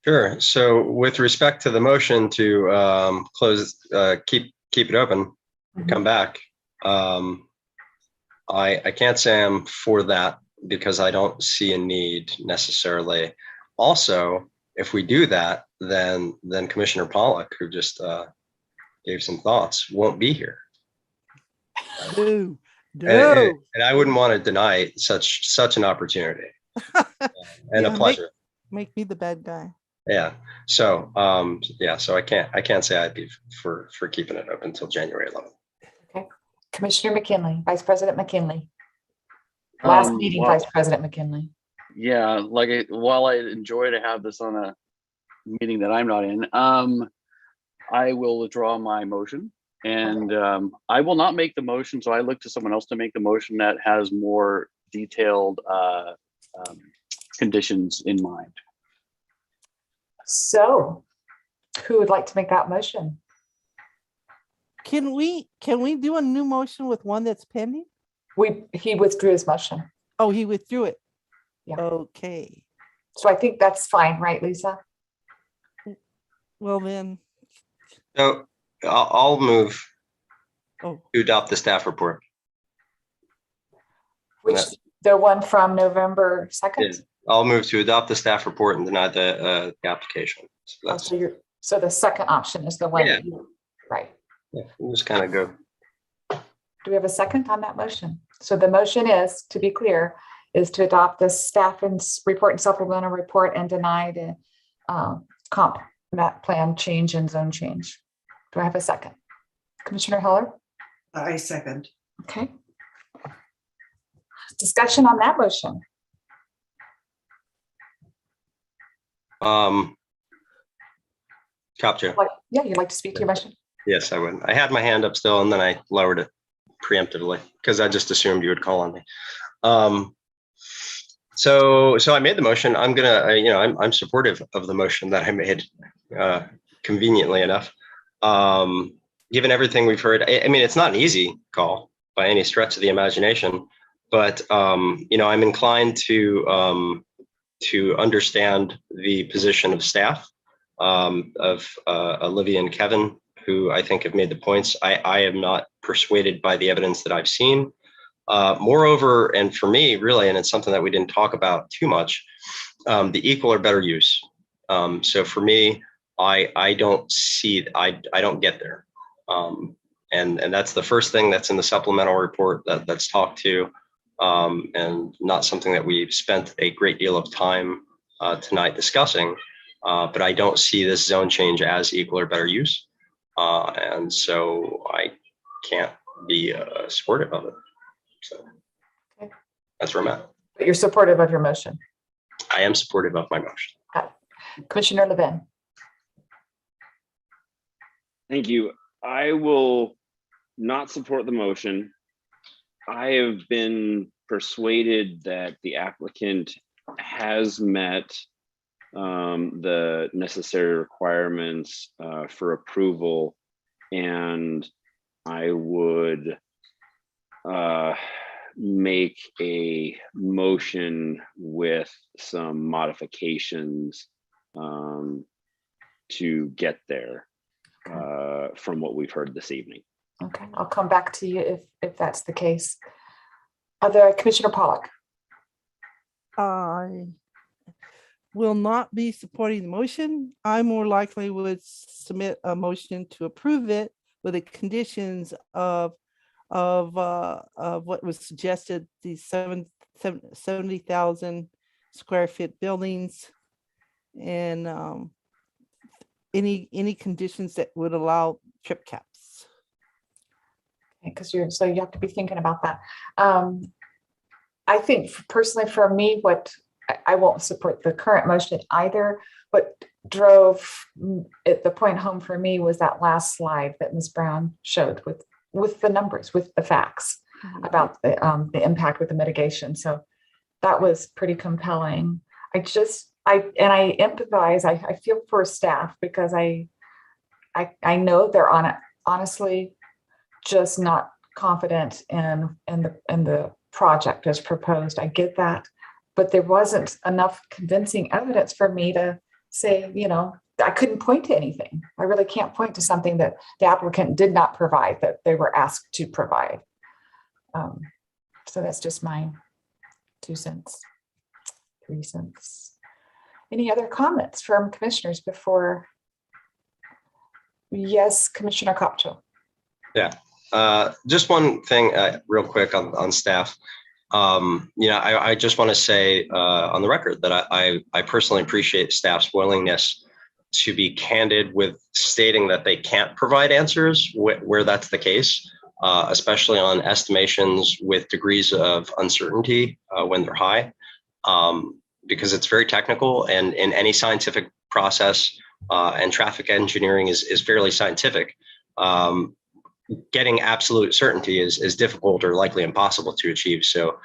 Sure. So with respect to the motion to close, keep it open, come back, I can't say I'm for that, because I don't see a need necessarily. Also, if we do that, then Commissioner Pollock, who just gave some thoughts, won't be here. No. And I wouldn't want to deny such an opportunity. And a pleasure. Make me the bad guy. Yeah. So so I can't say I'd be for keeping it open until January 11th. Okay. Commissioner McKinley, Vice President McKinley. Last meeting, Vice President McKinley. Yeah, while I enjoy to have this on a meeting that I'm not in, I will withdraw my motion, and I will not make the motion. So I look to someone else to make the motion that has more detailed conditions in mind. So, who would like to make that motion? Can we do a new motion with one that's pending? He withdrew his motion. Oh, he withdrew it. Yeah. Okay. So I think that's fine, right, Lisa? Well then. So I'll move to adopt the staff report. Which the one from November 2nd? I'll move to adopt the staff report and deny the application. So, so the second option is the one that you, right? Yeah, we'll just kind of go. Do we have a second on that motion? So the motion is, to be clear, is to adopt the staff and report and supplemental report and deny the comp map plan change and zone change. Do I have a second? Commissioner Heller? I second. Okay. Discussion on that motion. Kopcho. Yeah, you'd like to speak to your motion? Yes, I would. I had my hand up still, and then I lowered it preemptively because I just assumed you would call on me. So I made the motion. I'm gonna, I'm supportive of the motion that I made, conveniently enough. Given everything we've heard, I mean, it's not an easy call by any stretch of the imagination, but I'm inclined to understand the position of staff. of Olivia and Kevin, who I think have made the points. I am not persuaded by the evidence that I've seen. Moreover, and for me, really, and it's something that we didn't talk about too much, the equal or better use. So for me, I don't see, I don't get there. And that's the first thing that's in the supplemental report that's talked to, and not something that we've spent a great deal of time tonight discussing. But I don't see this zone change as equal or better use. And so I can't be supportive of it. So Okay. that's where I'm at. But you're supportive of your motion. I am supportive of my motion. Commissioner Levin. Thank you. I will not support the motion. I have been persuaded that the applicant has met the necessary requirements for approval, and I would make a motion with some modifications to get there from what we've heard this evening. Okay, I'll come back to you if that's the case. Other Commissioner Pollock. I will not be supporting the motion. I more likely would submit a motion to approve it with the conditions of what was suggested, the 70,000 square foot buildings, and any conditions that would allow trip caps. Because you have to be thinking about that. I think personally for me, I won't support the current motion either. What drove the point home for me was that last slide that Ms. Brown showed with the numbers, with the facts about the impact with the mitigation. So that was pretty compelling. I empathize. I feel for staff because I know they're honestly just not confident in the project as proposed. I get that, but there wasn't enough convincing evidence for me to say, I couldn't point to anything. I really can't point to something that the applicant did not provide that they were asked to provide. So that's just my 2 cents, 3 cents. Any other comments from commissioners before? Yes, Commissioner Copcho. Yeah. Just one thing real quick on staff. I just want to say on the record that I personally appreciate staff's willingness to be candid with stating that they can't provide answers where that's the case, especially on estimations with degrees of uncertainty when they're high, because it's very technical, and in any scientific process, and traffic engineering is fairly scientific. Getting absolute certainty is difficult or likely impossible to achieve. So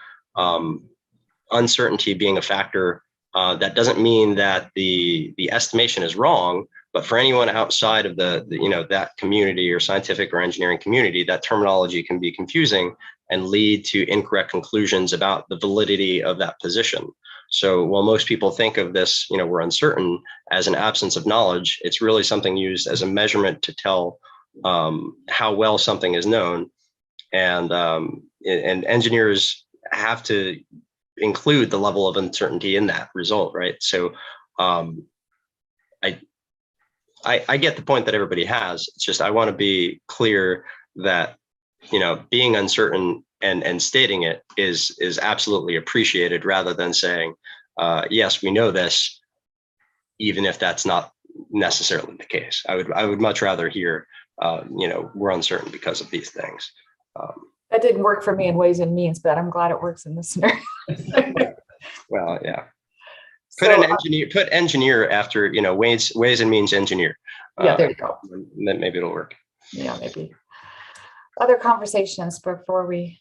uncertainty being a factor, that doesn't mean that the estimation is wrong, but for anyone outside of that community or scientific or engineering community, that terminology can be confusing and lead to incorrect conclusions about the validity of that position. So while most people think of this, we're uncertain as an absence of knowledge, it's really something used as a measurement to tell how well something is known, and engineers have to include the level of uncertainty in that result, right? So I get the point that everybody has. It's just I want to be clear that being uncertain and stating it is absolutely appreciated, rather than saying yes, we know this, even if that's not necessarily the case. I would much rather hear we're uncertain because of these things. That didn't work for me in Ways and Means, but I'm glad it works in this scenario. Well, yeah. Put engineer after, Ways and Means engineer. Yeah, there you go. Then maybe it'll work. Yeah, maybe. Other conversations before we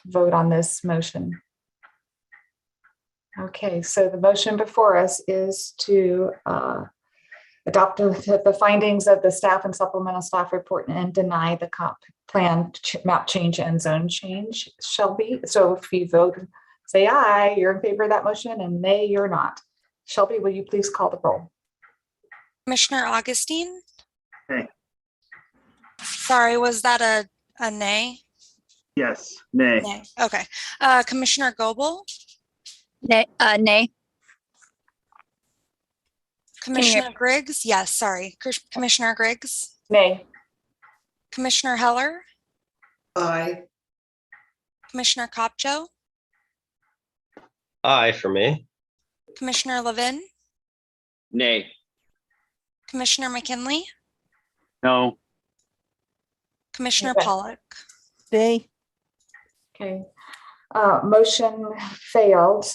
vote on this motion? Okay, so the motion before us is to adopt the findings of the staff and supplemental staff report and deny the comp plan map change and zone change. Shelby, so if you vote, say aye, you're in favor of that motion, and nay, you're not. Shelby, will you please call the roll? Commissioner Augustine? Nay. Sorry, was that a nay? Yes, nay. Nay. Okay. Commissioner Goebel? Nay. Nay. Commissioner Griggs? Yes, sorry. Commissioner Griggs? Nay. Commissioner Heller? Aye. Commissioner Kopcho? Aye for me. Commissioner Levin? Nay. Commissioner McKinley? No. Commissioner Okay. Pollock? Nay. Okay. Motion failed.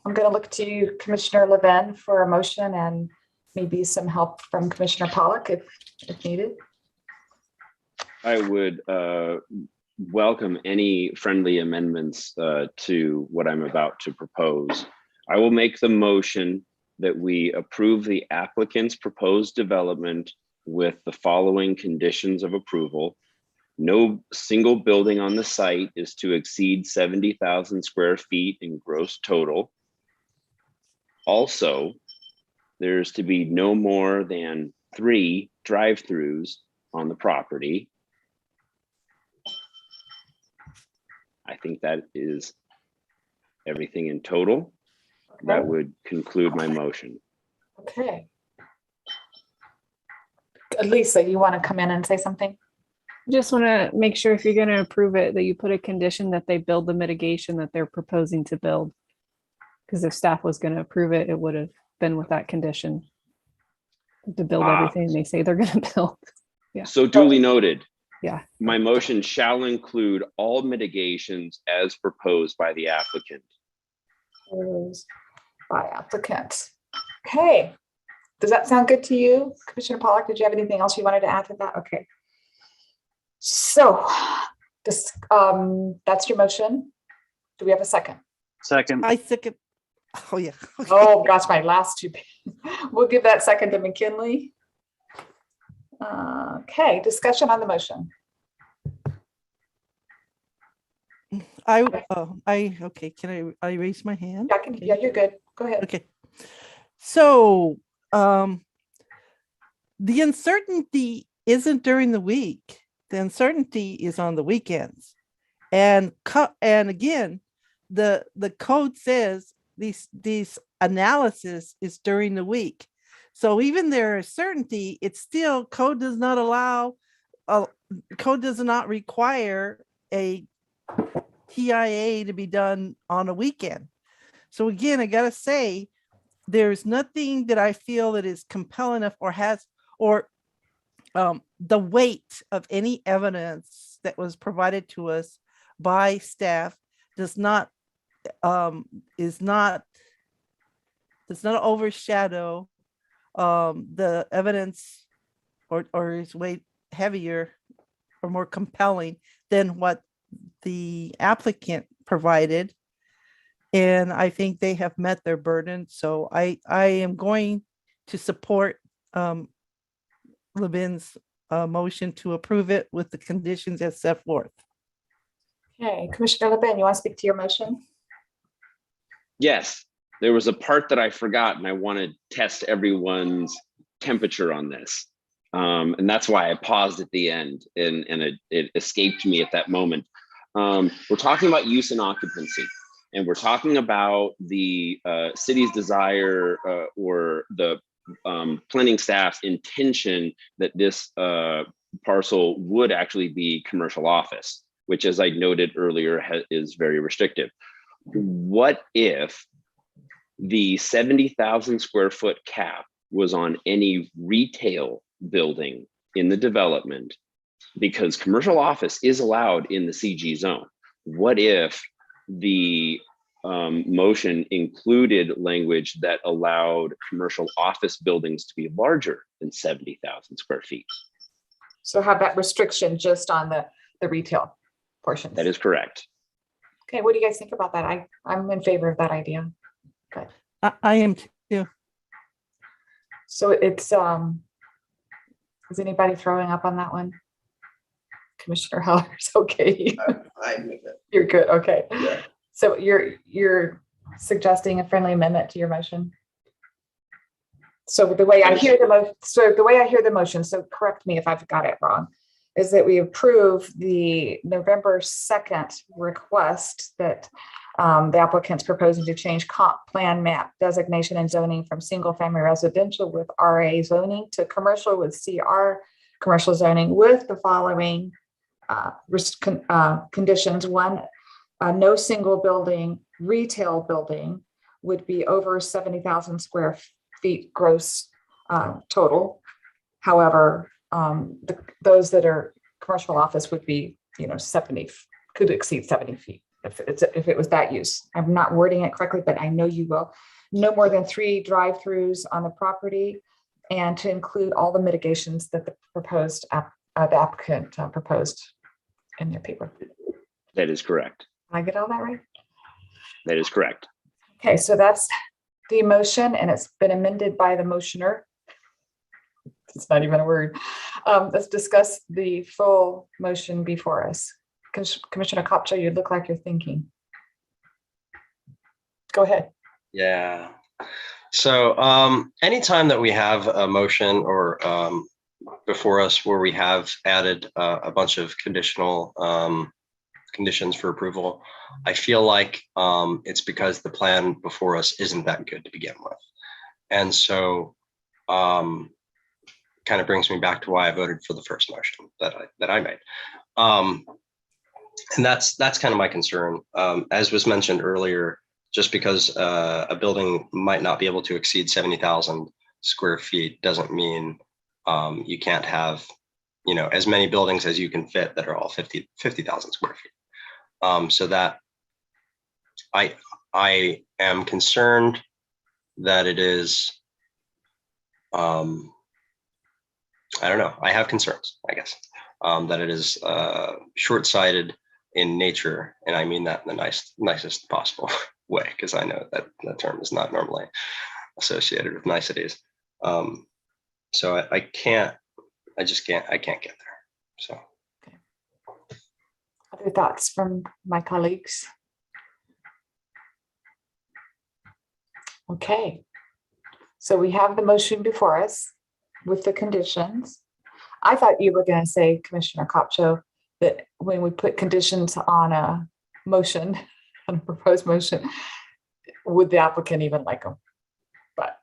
I'm going to look to you, Commissioner Levin, for a motion and maybe some help from Commissioner Pollock if needed. I would welcome any friendly amendments to what I'm about to propose. I will make the motion that we approve the applicant's proposed development with the following conditions of approval. No single building on the site is to exceed 70,000 square feet in gross total. Also, there's to be no more than 3 drive-throughs on the property. I think that is everything in total. That would conclude my motion. Okay. Lisa, you want to come in and say something? Just want to make sure if you're going to approve it, that you put a condition that they build the mitigation that they're proposing to build. Because if staff was going to approve it, it would have been with that condition to build everything they say they're going to build. Yeah. So duly noted. Yeah. My motion shall include all mitigations as proposed by the applicant. By applicant. Okay. Does that sound good to you, Commissioner Pollock? Did you have anything else you wanted to add to that? Okay. So this, that's your motion. Do we have a second? Second. I second. Oh, yeah. Okay. Oh, gosh, my last two. We'll give that second to McKinley. Okay, discussion on the motion. Okay. Can I raise my hand? Yeah, yeah, you're good. Go ahead. Okay. So, the uncertainty isn't during the week. The uncertainty is on the weekends. And again, the code says these analysis is during the week. So even there is certainty, it's still code does not allow, code does not require a TIA to be done on a weekend. So again, I gotta say, there's nothing that I feel that is compelling enough or the weight of any evidence that was provided to us by staff does not overshadow the evidence or is way heavier or more compelling than what the applicant provided. And I think they have met their burden. So I am going to support Levin's motion to approve it with the conditions as set forth. Okay, Commissioner Levin, you want to speak to your motion? Yes, there was a part that I forgot and I want to test everyone's temperature on this. And that's why I paused at the end and it escaped me at that moment. We're talking about use and occupancy. And we're talking about the city's desire or the planning staff's intention that this parcel would actually be commercial office, which, as I noted earlier, is very restrictive. What if the 70,000 square foot cap was on any retail building in the development? Because commercial office is allowed in the CG zone. What if the motion included language that allowed commercial office buildings to be larger than 70,000 square feet? So have that restriction just on the retail portions. That is correct. Okay, what do you guys think about that? I'm in favor of that idea. But I am too. so it's is anybody throwing up on that one? Commissioner Heller's okay. I'm with it. You're good. Okay. Yeah. So you're suggesting a friendly amendment to your motion? So the way I hear the motion, so correct me if I've got it wrong, is that we approve the November 2nd request that the applicant's proposing to change comp plan map designation and zoning from single family residential with RA zoning to commercial with CR commercial zoning with the following conditions. One, no single building, retail building would be over 70,000 square feet gross total. However, those that are commercial office would be, 70, could exceed 70 feet if it was that use. I'm not wording it correctly, but I know you will. No more than 3 drive-throughs on the property, and to include all the mitigations that the applicant proposed in their paper. That is correct. Did I get all that right? That is correct. Okay, so that's the motion, and it's been amended by the motioner. It's not even a word. Let's discuss the full motion before us. Commissioner Kopcho, you look like you're thinking. Go ahead. Yeah. So anytime that we have a motion or before us where we have added a bunch of conditional conditions for approval, I feel like it's because the plan before us isn't that good to begin with. And so kind of brings me back to why I voted for the first motion that I made. And that's kind of my concern. As was mentioned earlier, just because a building might not be able to exceed 70,000 square feet doesn't mean you can't have, as many buildings as you can fit that are all 50,000 square feet. So that I am concerned that it is, I don't know, I have concerns, I guess, that it is short-sighted in nature. And I mean that in the nicest possible way, because I know that that term is not normally associated with niceties. So I can't get there. So. Other thoughts from my colleagues? Okay. So we have the motion before us with the conditions. I thought you were going to say, Commissioner Kopcho, that when we put conditions on a motion, on a proposed motion, would the applicant even like them? But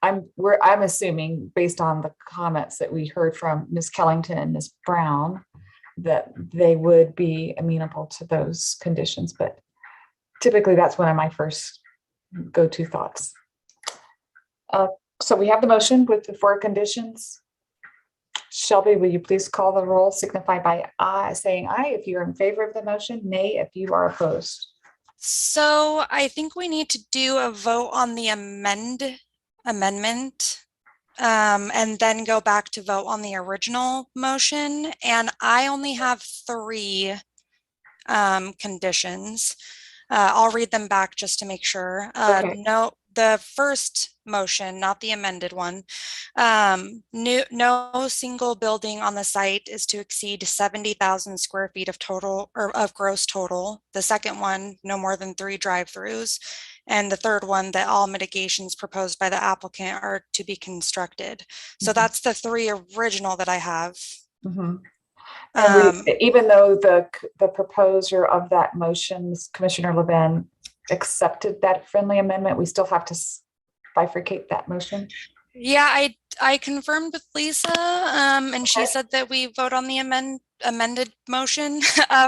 I'm assuming, based on the comments that we heard from Ms. Kellington and Ms. Brown, that they would be amenable to those conditions. But typically that's one of my first go-to thoughts. So we have the motion with the 4 conditions. Shelby, will you please call the roll, signify by saying aye if you're in favor of the motion, nay if you are opposed. So I think we need to do a vote on the amendment and then go back to vote on the original motion. And I only have 3 conditions. I'll read them back just to make sure. Okay. No, the first motion, not the amended one. No single building on the site is to exceed 70,000 square feet of total or of gross total. The second one, no more than 3 drive-throughs. And the third one, that all mitigations proposed by the applicant are to be constructed. So that's the 3 original that I have. And even though the proposer of that motion, Commissioner Levin, accepted that friendly amendment, we still have to bifurcate that motion. Yeah, I confirmed with Lisa, and she said that we vote on the amended motion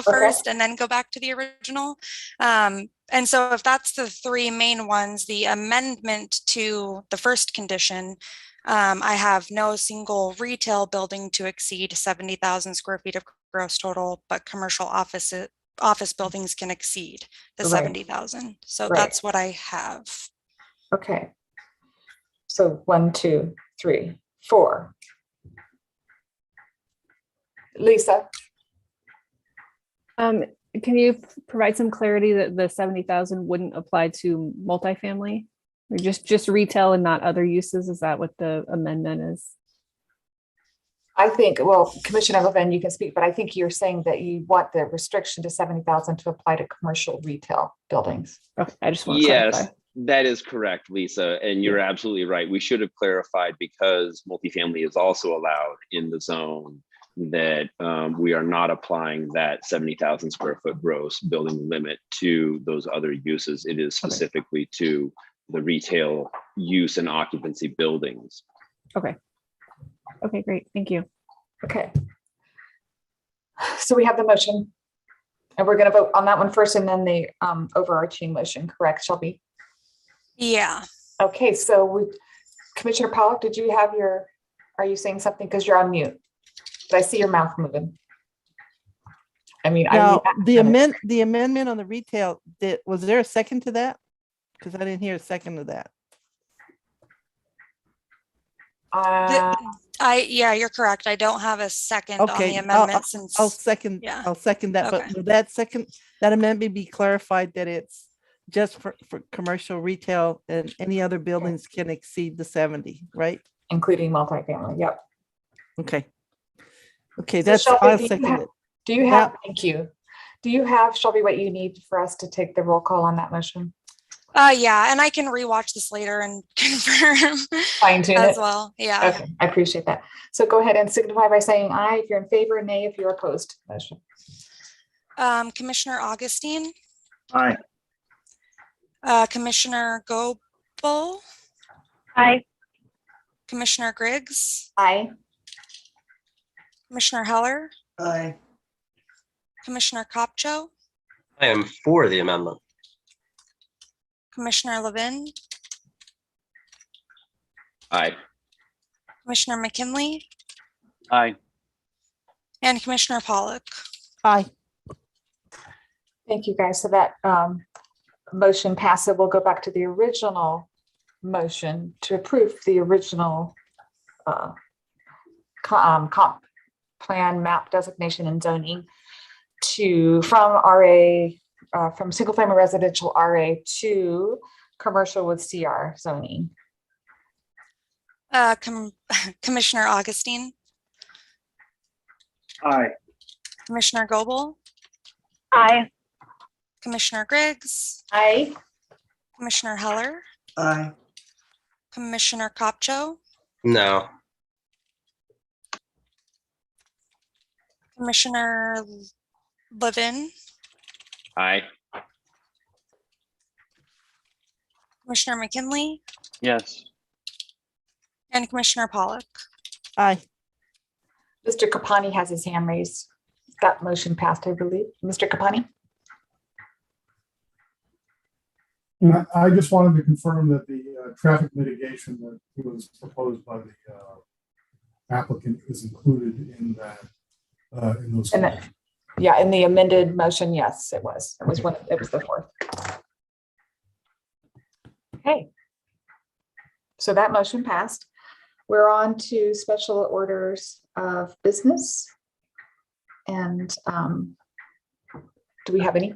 first, and then go back to the original. And so if that's the 3 main ones, the amendment to the first condition, I have no single retail building to exceed 70,000 square feet of gross total, but commercial office buildings can exceed the 70,000. So that's what I have. Okay. So 1, 2, 3, 4. Lisa. Can you provide some clarity that the 70,000 wouldn't apply to multifamily? Or just retail and not other uses? Is that what the amendment is? I think, well, Commissioner Levin, you can speak, but I think you're saying that you want the restriction to 70,000 to apply to commercial retail buildings. Okay, I just want to Yes. clarify. That is correct, Lisa, and you're absolutely right. We should have clarified, because multifamily is also allowed in the zone, that we are not applying that 70,000 square foot gross building limit to those other uses. It is specifically to the retail use and occupancy buildings. Okay. Okay, great. Thank you. Okay. So we have the motion, and we're going to vote on that one first, and then the overarching motion, correct, Shelby? Yeah. Okay, so Commissioner Pollock, did you have are you saying something? Because you're on mute. I see your mouth moving. I mean, Now, the amendment on the retail, was there a second to that? Because I didn't hear a second to that. Yeah, you're correct. I don't have a second on the amendment since I'll second that, Okay. but will that amendment be clarified that it's just for commercial retail and any other buildings can exceed the 70, right? Including multifamily, yep. Okay. Okay, So that's, Shelby, I'll second it. Do you have, thank you. Do you have, Shelby, what you need for us to take the roll call on that motion? Yeah, and I can rewatch this later and confirm Fine tune as it. well. Yeah. Okay, I appreciate that. So go ahead and signify by saying aye if you're in favor, nay if you're opposed to the motion. Commissioner Augustine, Aye. Commissioner Goebel, Aye. Commissioner Griggs, Aye. Commissioner Heller, Aye. Commissioner Kopcho, I am for the amendment. Commissioner Levin, Aye. Commissioner McKinley, Aye. and Commissioner Pollock. Aye. Thank you, guys. So that motion passes. We'll go back to the original motion to approve the original comp plan map designation and zoning from single family residential RA to commercial with CR zoning. Commissioner Augustine, Aye. Commissioner Goebel, Aye. Commissioner Griggs, Aye. Commissioner Heller, Aye. Commissioner Kopcho, No. Commissioner Levin, Aye. Commissioner McKinley, Yes. and Commissioner Pollock. Aye. Mr. Kapani has his hand raised. That motion passed, I believe. Mr. Kapani? I just wanted to confirm that the traffic mitigation that was proposed by the applicant is included in that, in those. Yeah, in the amended motion, yes, it was. It was the fourth. Okay. So that motion passed. We're on to special orders of business. And do we have any?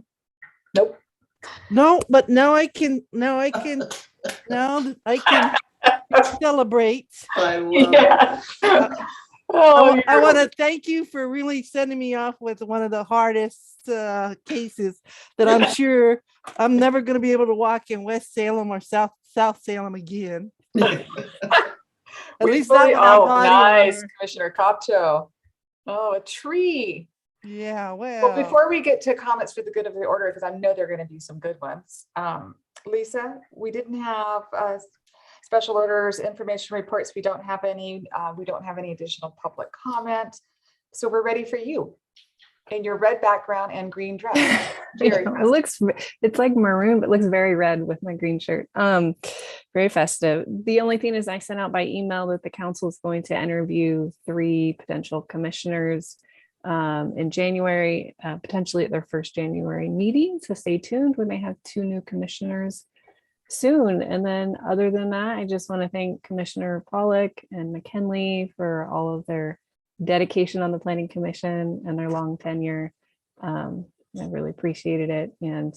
Nope. No, but now I can celebrate. I love I want to thank you for really sending me off with one of the hardest cases that I'm sure I'm never going to be able to walk in West Salem or South Salem again. At least that one I bought nice, here. Commissioner Kopcho. Oh, a tree. Yeah, well, Before we get to comments for the good of the order, because I know there are going to be some good ones. Lisa, we didn't have special orders, information reports. We don't have any. We don't have any additional public comment. So we're ready for you in your red background and green dress. It's like maroon, but looks very red with my green shirt. Very festive. The only thing is I sent out by email that the council is going to interview 3 potential commissioners in January, potentially at their first January meeting. So stay tuned. We may have 2 new commissioners soon. And then other than that, I just want to thank Commissioner Pollock and McKinley for all of their dedication on the Planning Commission and their long tenure. I really appreciated it. And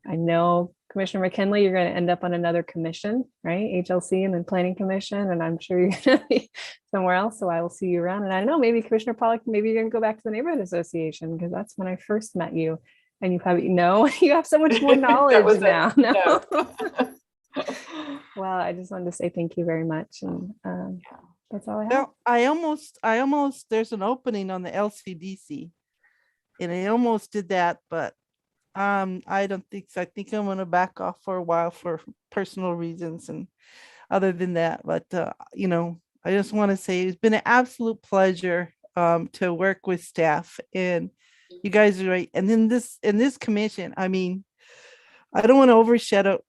I know Commissioner McKinley, you're going to end up on another commission, right? HLC and then Planning Commission, and I'm sure you're going to be somewhere else. So I will see you around. And I don't know, maybe Commissioner Pollock, maybe you're going to go back to the Neighborhood Association, because that's when I first met you. And you probably know you have so much more knowledge now. No. Well, I just wanted to say thank you very much. And that's all I have. Well, I almost, there's an opening on the LCDC, and I almost did that, but I don't think so. I think I'm gonna back off for a while for personal reasons, and other than that, but you know, I just want to say it's been an absolute pleasure to work with staff, and you guys are right. And then in this commission, I mean, I don't want to overshadow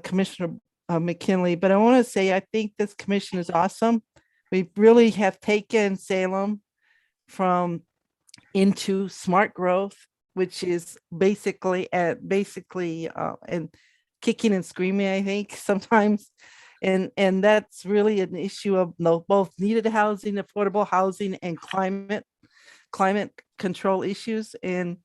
Commissioner McKinley, but I want to say I think this commission is awesome. We really have taken Salem from into smart growth, which is basically and kicking and screaming, I think sometimes. And that's really an issue of both needed housing, affordable housing, and climate control issues. And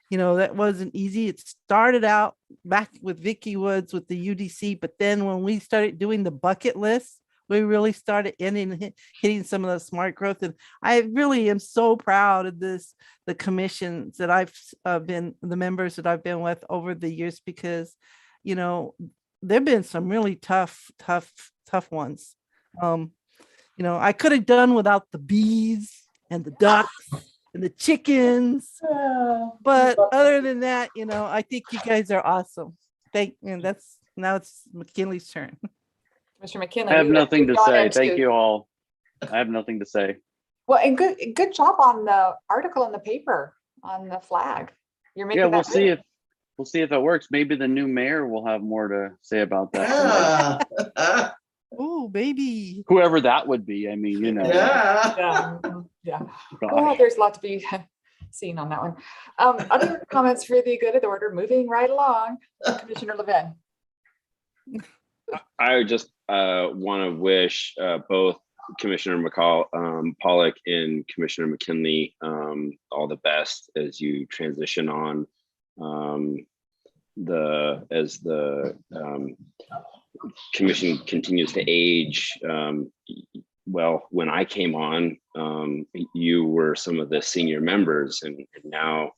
you know, that wasn't easy. It started out back with Vicky Woods with the UDC, but then when we started doing the bucket list, we really started hitting some of the smart growth. And I really am so proud of the commissions that I've been, the members that I've been with over the years, because, you know, there've been some really tough ones. You know, I could have done without the bees and the ducks and the chickens, but other than that, you know, I think you guys are awesome. Now it's McKinley's turn. Mr. McKinley. I have nothing to gone say. into- Thank you all. I have nothing to say. Well, and good job on the article in the paper on the flag. You're making Yeah, we'll that see big. if it works. Maybe the new mayor will have more to say about that tonight. Oh, baby. Whoever that would be. I mean, you know. Yeah. Oh, there's a lot to be seen on that one. Other comments for the good of the order, moving right along. Commissioner Levin. I just want to wish both Commissioner Pollock and Commissioner McKinley all the best as you transition on as the commission continues to age. Well, when I came on, you were some of the senior members, and now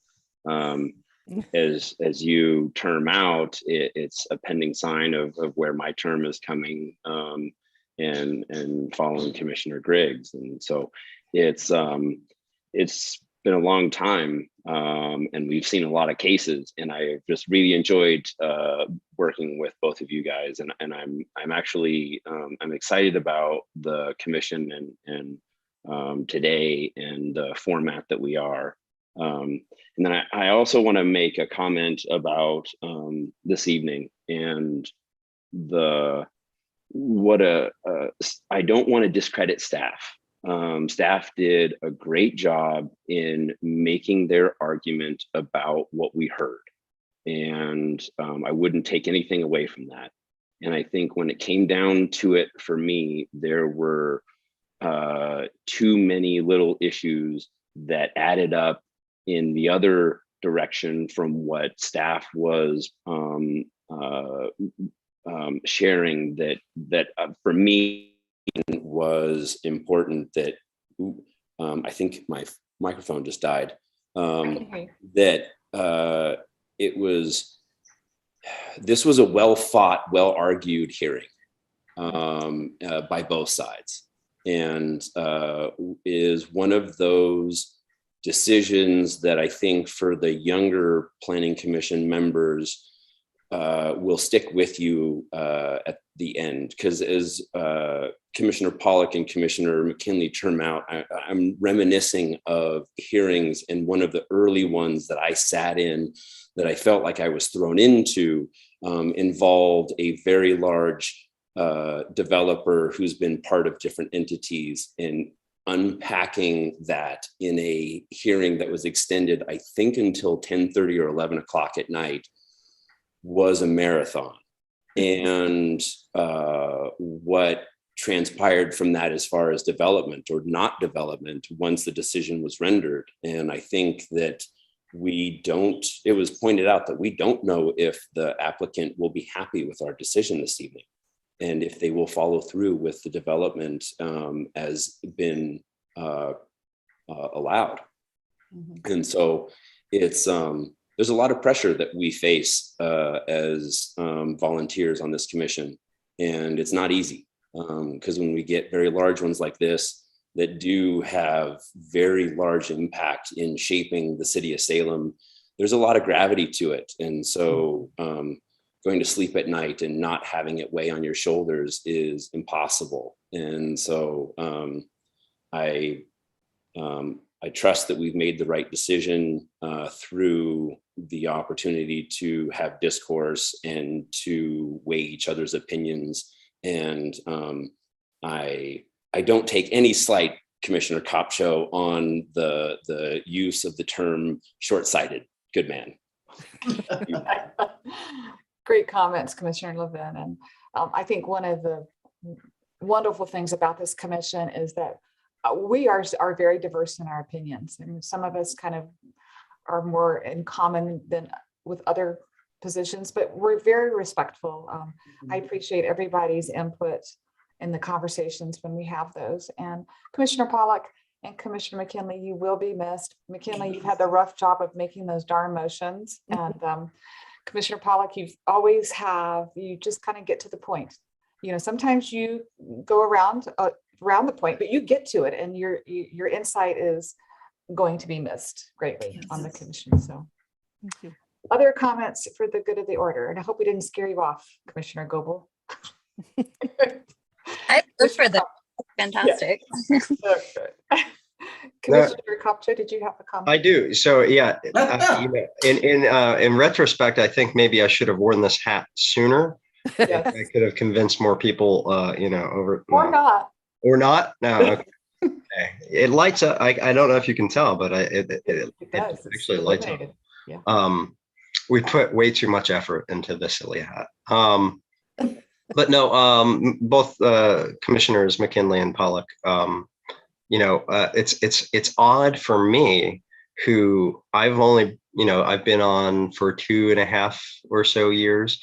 as you term out, it's a pending sign of where my term is coming, and following Commissioner Griggs. And so it's been a long time, and we've seen a lot of cases, and I just really enjoyed working with both of you guys, and I'm actually I'm excited about the commission and today and the format that we are. And then I also want to make a comment about this evening and I don't want to discredit staff. Staff did a great job in making their argument about what we heard. And I wouldn't take anything away from that. And I think when it came down to it, for me, there were too many little issues that added up in the other direction from what staff was sharing, that for me was important. That I think my microphone just died. That this was a well fought, well argued hearing by both sides, and is one of those decisions that I think for the younger Planning Commission members will stick with you at the end. Because as Commissioner Pollock and Commissioner McKinley term out, I'm reminiscing of hearings, and one of the early ones that I sat in that I felt like I was thrown into involved a very large developer who's been part of different entities, and unpacking that in a hearing that was extended, I think, until 10:30 or 11 o'clock at night, was a marathon. And what transpired from that as far as development or not development once the decision was rendered. And I think that it was pointed out that we don't know if the applicant will be happy with our decision this evening, and if they will follow through with the development as been allowed. And so it's there's a lot of pressure that we face as volunteers on this commission, and it's not easy because when we get very large ones like this that do have very large impact in shaping the city of Salem, there's a lot of gravity to it. And so going to sleep at night and not having it weigh on your shoulders is impossible. And so I trust that we've made the right decision through the opportunity to have discourse and to weigh each other's opinions. And I don't take any slight, Commissioner Kopcho, on the use of the term short-sighted. Good man. Great comments, Commissioner Levin. And I think one of the wonderful things about this commission is that we are very diverse in our opinions. I mean, some of us kind of are more in common than with other positions, but we're very respectful. I appreciate everybody's input in the conversations when we have those. And Commissioner Pollack and Commissioner McKinley, you will be missed. McKinley, you've had the rough job of making those darn motions. And Commissioner Pollack, you just kind of get to the point. You know, sometimes you go around the point, but you get to it, and your insight is going to be missed greatly on the commission. So Thank you. Other comments for the good of the order? And I hope we didn't scare you off, Commissioner Goebel. I look for the fantastic. Commissioner Kopcho, did you have a comment? I do. So yeah, in retrospect, I think maybe I should have worn this hat sooner. Yes. I could have convinced more people, over. Or not. Or not. No. Okay. It lights up. I don't know if you can tell, but it does. Actually lights up. Yeah. We put way too much effort into this silly hat. But no, both Commissioners McKinley and Pollack, it's odd for me, who I've only, I've been on for 2.5 or so years.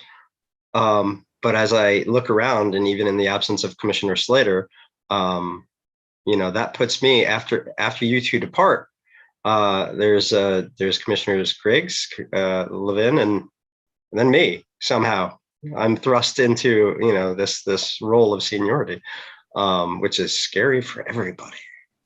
But as I look around, and even in the absence of Commissioner Slater, that puts me after you two depart. There's Commissioners Griggs, Levin, and then me. Somehow I'm thrust into this role of seniority, which is scary for everybody.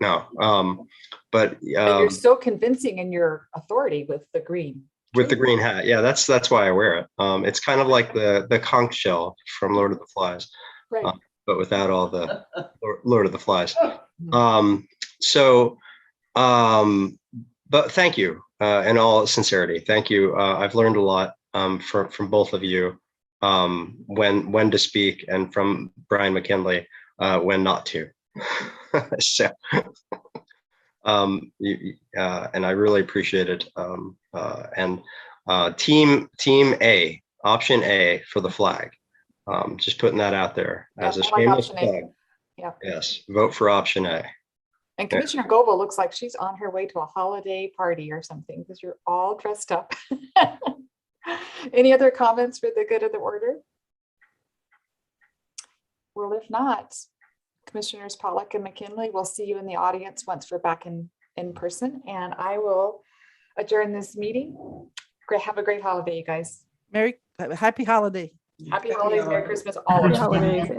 No, but and you're so convincing in your authority with the green. With the green hat, yeah, that's why I wear it. It's kind of like the conch shell from Lord of the Flies, right? But without all the Lord of the Flies. But thank you, in all sincerity, thank you. I've learned a lot from both of you, when to speak, and from Brian McKinley when not to. So, and I really appreciate it. And team A, option A for the flag. Just putting that out there as a shameless plug. Yeah. Yes, vote for option A. And Commissioner Goebel looks like she's on her way to a holiday party or something, because you're all dressed up. Any other comments for the good of the order? Well, if not, Commissioners Pollack and McKinley, we'll see you in the audience once we're back in person, and I will adjourn this meeting. Have a great holiday, you guys. Happy holiday. Happy holidays, Merry Christmas, all of you.